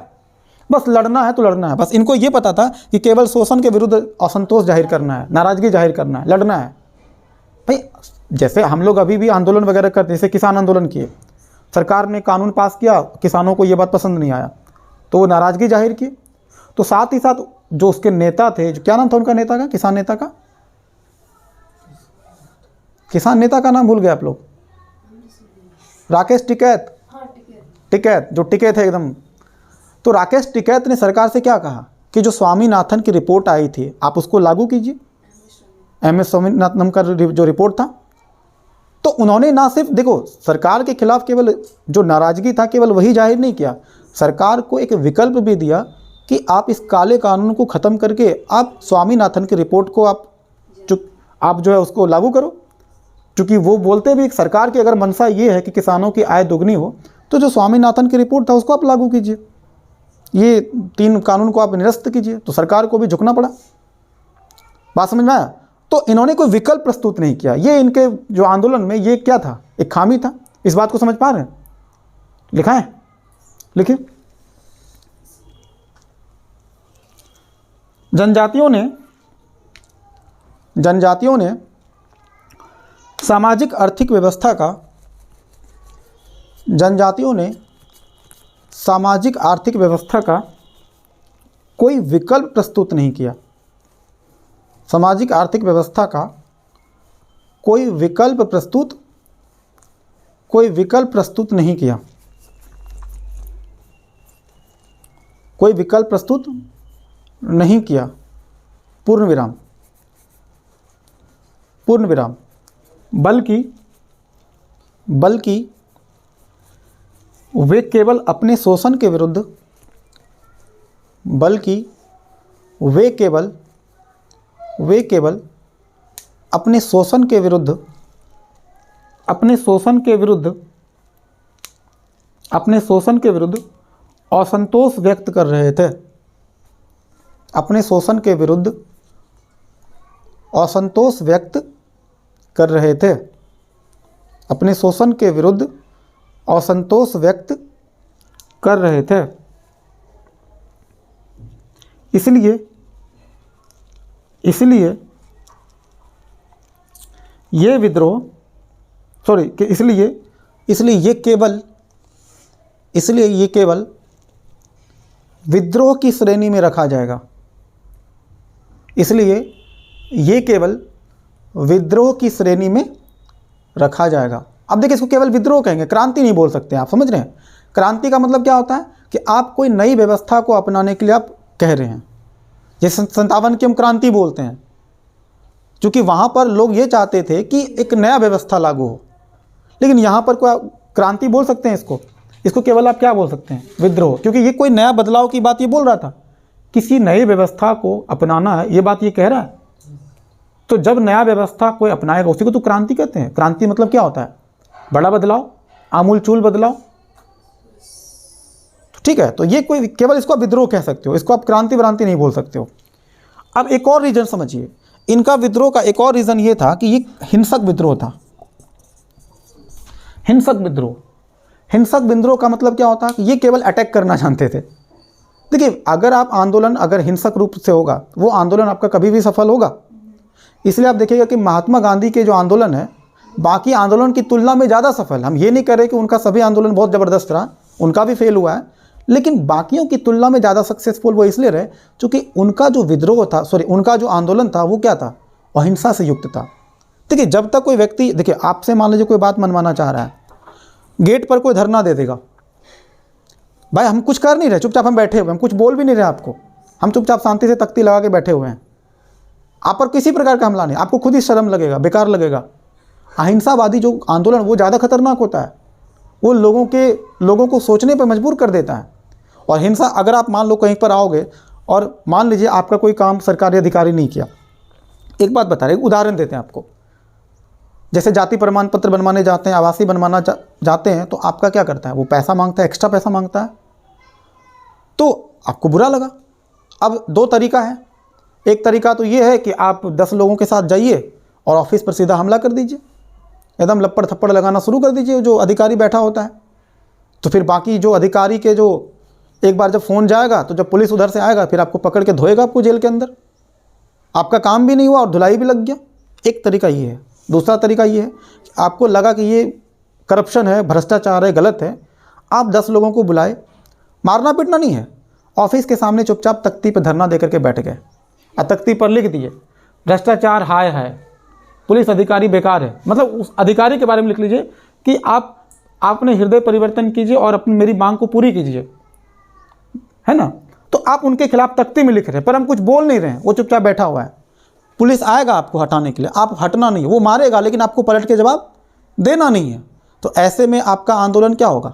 बस लड़ना है तो लड़ना है। बस इनको ये पता था कि केवल शोषण के विरुद्ध असंतोष जाहिर करना है, नाराज़गी जाहिर करना है, लड़ना है। भाई जैसे हम लोग अभी भी आंदोलन वगैरह करते, जैसे किसान आंदोलन किए, सरकार ने कानून पास किया, किसानों को ये बात पसंद नहीं आया तो वो नाराज़गी जाहिर की। तो साथ ही साथ जो उसके नेता थे, जो क्या नाम था उनका नेता का, किसान नेता का, किसान नेता का नाम भूल गए आप लोग? राकेश टिकैत, टिकैत, जो टिकैत है एकदम। तो राकेश टिकैत ने सरकार से क्या कहा कि जो स्वामीनाथन की रिपोर्ट आई थी आप उसको लागू कीजिए। एम एस स्वामीनाथन का जो रिपोर्ट था, तो उन्होंने ना सिर्फ देखो सरकार के खिलाफ केवल जो नाराज़गी था केवल वही जाहिर नहीं किया, सरकार को एक विकल्प भी दिया कि आप इस काले कानून को ख़त्म करके आप स्वामीनाथन की रिपोर्ट को आप जो है उसको लागू करो। क्योंकि वो बोलते भी सरकार की अगर मंशा ये है कि किसानों की आय दोगुनी हो, तो जो स्वामीनाथन की रिपोर्ट था उसको आप लागू कीजिए, ये 3 कानून को आप निरस्त कीजिए। तो सरकार को भी झुकना पड़ा। बात समझ में आया? तो इन्होंने कोई विकल्प प्रस्तुत नहीं किया। ये इनके जो आंदोलन में ये क्या था? एक खामी था। इस बात को समझ पा रहे हैं? लिखा है, लिखिए। जनजातियों ने सामाजिक आर्थिक व्यवस्था का जनजातियों ने सामाजिक आर्थिक व्यवस्था का कोई विकल्प प्रस्तुत नहीं किया। सामाजिक आर्थिक व्यवस्था का कोई विकल्प प्रस्तुत नहीं किया। कोई विकल्प प्रस्तुत नहीं किया। पूर्ण विराम। बल्कि वे केवल अपने शोषण के विरुद्ध अपने शोषण के विरुद्ध असंतोष व्यक्त कर रहे थे। अपने शोषण के विरुद्ध असंतोष व्यक्त कर रहे थे। अपने शोषण के विरुद्ध असंतोष व्यक्त कर रहे थे। इसलिए ये विद्रोह इसलिए ये केवल विद्रोह की श्रेणी में रखा जाएगा। इसलिए ये केवल विद्रोह की श्रेणी में रखा जाएगा। अब देखिए, इसको केवल विद्रोह कहेंगे, क्रांति नहीं बोल सकते। आप समझ रहे हैं? क्रांति का मतलब क्या होता है कि आप कोई नई व्यवस्था को अपनाने के लिए आप कह रहे हैं। जैसे 57 की हम क्रांति बोलते हैं, क्योंकि वहाँ पर लोग ये चाहते थे कि एक नया व्यवस्था लागू हो। लेकिन यहाँ पर कोई क्रांति बोल सकते हैं इसको केवल आप क्या बोल सकते हैं? विद्रोह, क्योंकि ये कोई नया बदलाव की बात ये बोल रहा था, किसी नई व्यवस्था को अपनाना है, ये बात ये कह रहा है। तो जब नया व्यवस्था कोई अपनाएगा उसी को तो क्रांति कहते हैं। क्रांति मतलब क्या होता है? बड़ा बदलाव, आमूलचूल बदलाव। ठीक है, तो ये कोई केवल इसको आप विद्रोह कह सकते हो, इसको आप क्रांति व्रांति नहीं बोल सकते हो। अब एक और रीजन समझिए, इनका विद्रोह का एक और रीजन ये था कि ये हिंसक विद्रोह था। हिंसक विद्रोह का मतलब क्या होता है कि ये केवल अटैक करना जानते थे। देखिए, अगर हिंसक रूप से होगा, वो आंदोलन आपका कभी भी सफल होगा। इसलिए आप देखिएगा कि महात्मा गांधी के जो आंदोलन है बाकी आंदोलन की तुलना में ज़्यादा सफल। हम ये नहीं कह रहे कि उनका सभी आंदोलन बहुत ज़बरदस्त रहा, उनका भी फेल हुआ है, लेकिन बाकियों की तुलना में ज़्यादा सक्सेसफुल वो इसलिए रहे क्योंकि उनका जो विद्रोह था, उनका जो आंदोलन था वो क्या था? अहिंसा से युक्त था। देखिए, जब तक कोई व्यक्ति, देखिए आपसे मान लीजिए कोई बात मनवाना चाह रहा है, गेट पर कोई धरना दे देगा, भाई हम कुछ कर नहीं रहे, चुपचाप हम बैठे हुए, हम कुछ बोल भी नहीं रहे आपको, हम चुपचाप शांति से तख्ती लगा के बैठे हुए हैं, आप पर किसी प्रकार का हमला नहीं, आपको खुद ही शर्म लगेगा, बेकार लगेगा। अहिंसावादी जो आंदोलन वो ज़्यादा खतरनाक होता है, वो लोगों को सोचने पर मजबूर कर देता है। और हिंसा, अगर आप मान लो कहीं पर आओगे और मान लीजिए आपका कोई काम सरकारी अधिकारी नहीं किया, एक बात बता रहे, एक उदाहरण देते हैं आपको। जैसे जाति प्रमाण पत्र बनवाने जाते हैं, आवासीय बनवाना जाते हैं, तो आपका क्या करता है? वो पैसा मांगता है, एक्स्ट्रा पैसा मांगता है, तो आपको बुरा लगा। अब दो तरीका है, एक तरीका तो ये है कि आप 10 लोगों के साथ जाइए और ऑफिस पर सीधा हमला कर दीजिए, एकदम लपड़ थप्पड़ लगाना शुरू कर दीजिए जो अधिकारी बैठा होता है। तो फिर बाकी जो अधिकारी के जो एक बार जब फ़ोन जाएगा तो जब पुलिस उधर से आएगा फिर आपको पकड़ के धोएगा आपको जेल के अंदर, आपका काम भी नहीं हुआ और धुलाई भी लग गया। एक तरीका ये है। दूसरा तरीका ये है कि आपको लगा कि ये करप्शन है, भ्रष्टाचार है, गलत है, आप 10 लोगों को बुलाए, मारना पीटना नहीं है, ऑफिस के सामने चुपचाप तख्ती पर धरना देकर के बैठ गए और तख्ती पर लिख दिए भ्रष्टाचार हाय है, पुलिस अधिकारी बेकार है। मतलब उस अधिकारी के बारे में लिख लीजिए कि आपने हृदय परिवर्तन कीजिए और अपनी मेरी मांग को पूरी कीजिए, है ना। तो आप उनके खिलाफ तख्ती में लिख रहे हैं पर हम कुछ बोल नहीं रहे हैं, वो चुपचाप बैठा हुआ है। पुलिस आएगा आपको हटाने के लिए, आप हटना नहीं है, वो मारेगा लेकिन आपको पलट के जवाब देना नहीं है। तो ऐसे में आपका आंदोलन क्या होगा?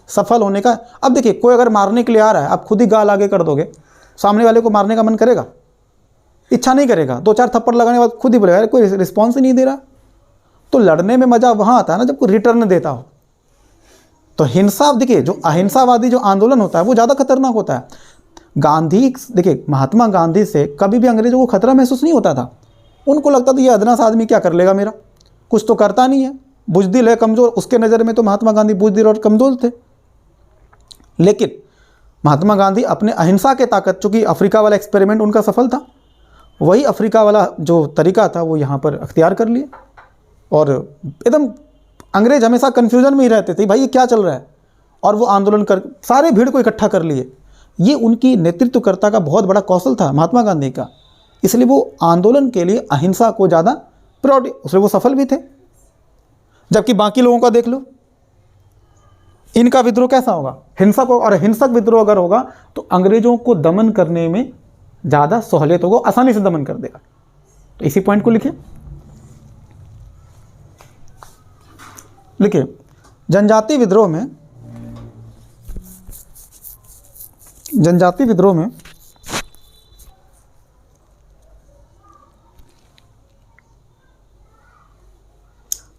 सफल होने का। अब देखिए, कोई अगर मारने के लिए आ रहा है, आप खुद ही गाल आगे कर दोगे, सामने वाले को मारने का मन करेगा? इच्छा नहीं करेगा। 2-4 थप्पड़ लगाने के बाद खुद ही बोलेगा कोई रिस्पॉन्स ही नहीं दे रहा। तो लड़ने में मज़ा वहाँ आता है ना जब कोई रिटर्न देता हो। तो हिंसा, देखिए जो अहिंसावादी जो आंदोलन होता है वो ज़्यादा खतरनाक होता है। देखिए महात्मा गांधी से कभी भी अंग्रेजों को खतरा महसूस नहीं होता था। उनको लगता था ये अदना सा आदमी क्या कर लेगा मेरा, कुछ तो करता नहीं है, बुज़दिल है, कमज़ोर। उसके नज़र में तो महात्मा गांधी बुज़दिल और कमज़ोर थे। लेकिन महात्मा गांधी अपने अहिंसा के ताकत, चूँकि अफ्रीका वाला एक्सपेरिमेंट उनका सफल था, वही अफ्रीका वाला जो तरीका था वो यहाँ पर अख्तियार कर लिए और एकदम अंग्रेज हमेशा कन्फ्यूजन में ही रहते थे, भाई ये क्या चल रहा है, और वो आंदोलन कर सारे भीड़ को इकट्ठा कर लिए। ये उनकी नेतृत्वकर्ता का बहुत बड़ा कौशल था, महात्मा गांधी का, इसलिए वो आंदोलन के लिए अहिंसा को ज़्यादा प्रायोरिटी, उसमें वो सफल भी थे। जबकि बाकी लोगों का देख लो, इनका विद्रोह कैसा होगा, हिंसक हो, और हिंसक विद्रोह अगर होगा तो अंग्रेजों को दमन करने में ज़्यादा सहूलियत होगा, आसानी से दमन कर देगा। तो इसी पॉइंट को लिखिए, जनजाति विद्रोह में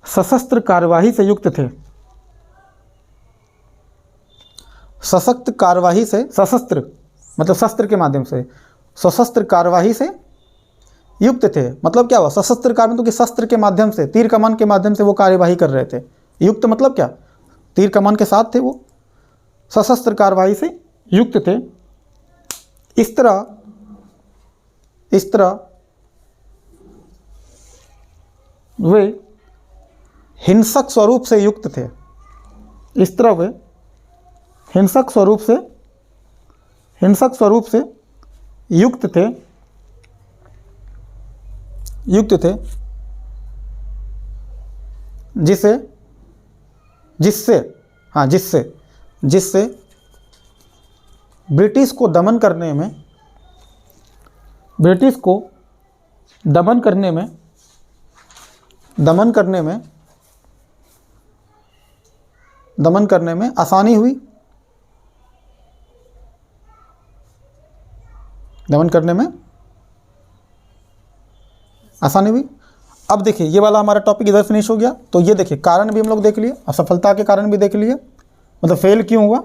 सशस्त्र कार्यवाही से युक्त थे। सशक्त कार्यवाही से, सशस्त्र मतलब शस्त्र के माध्यम से, सशस्त्र कार्यवाही से युक्त थे। मतलब क्या हुआ, सशस्त्र कार्य तो कि शस्त्र के माध्यम से, तीर कमान के माध्यम से वो कार्यवाही कर रहे थे। युक्त मतलब क्या, तीर कमान के साथ थे, वो सशस्त्र कार्यवाही से युक्त थे। इस तरह वे हिंसक स्वरूप से युक्त थे। इस तरह वे हिंसक स्वरूप से युक्त थे जिससे ब्रिटिश को दमन करने में आसानी हुई। अब देखिए ये वाला हमारा टॉपिक इधर फिनिश हो गया। तो ये देखिए कारण भी हम लोग देख लिए, असफलता के कारण भी देख लिए, मतलब फेल क्यों हुआ,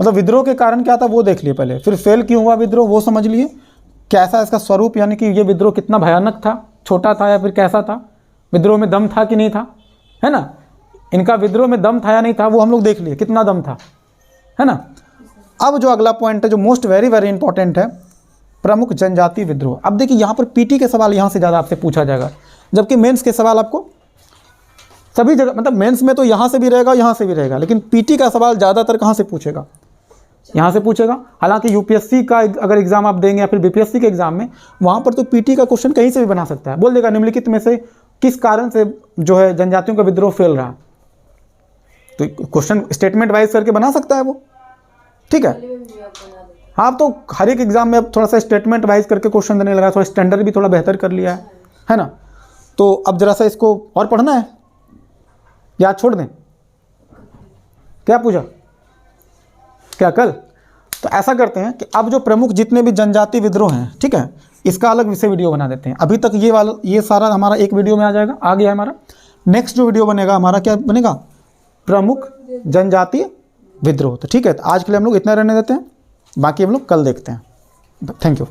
मतलब विद्रोह के कारण क्या था वो देख लिए पहले, फिर फेल क्यों हुआ विद्रोह वो समझ लिए, कैसा इसका स्वरूप, यानी कि ये विद्रोह कितना भयानक था, छोटा था या फिर कैसा था, विद्रोह में दम था कि नहीं था, है ना। इनका विद्रोह में दम था या नहीं था वो हम लोग देख लिए, कितना दम था, है ना। अब जो अगला पॉइंट है जो मोस्ट वेरी वेरी इंपॉर्टेंट है, प्रमुख जनजाति विद्रोह। अब देखिए यहाँ पर पीटी के सवाल यहाँ से ज़्यादा आपसे पूछा जाएगा, जबकि मेंस के सवाल आपको सभी जगह, मतलब मेंस में तो यहाँ से भी रहेगा यहाँ से भी रहेगा, लेकिन पीटी का सवाल ज़्यादातर कहाँ से पूछेगा, यहाँ से पूछेगा। हालांकि यूपीएससी का अगर एग्जाम आप देंगे या फिर बीपीएससी के एग्जाम में, वहाँ पर तो पीटी का क्वेश्चन कहीं से भी बना सकता है, बोल देगा निम्नलिखित में से किस कारण से जो है जनजातियों का विद्रोह फेल रहा, तो क्वेश्चन स्टेटमेंट वाइज करके बना सकता है वो, ठीक है। हाँ, तो हर एक एग्जाम में अब थोड़ा सा स्टेटमेंट वाइज करके क्वेश्चन देने लगा, थोड़ा स्टैंडर्ड भी थोड़ा बेहतर कर लिया है ना। तो अब जरा सा इसको और पढ़ना है या छोड़ दें, क्या पूछा, क्या कल। तो ऐसा करते हैं कि अब जो प्रमुख जितने भी जनजाति विद्रोह हैं, ठीक है, इसका अलग विषय वीडियो बना देते हैं। अभी तक ये सारा हमारा एक वीडियो में आ जाएगा, आ गया हमारा। नेक्स्ट जो वीडियो बनेगा हमारा क्या बनेगा, प्रमुख जनजातीय विद्रोह। तो ठीक है, तो आज के लिए हम लोग इतना रहने देते हैं, बाकी हम लोग कल देखते हैं। Thank you.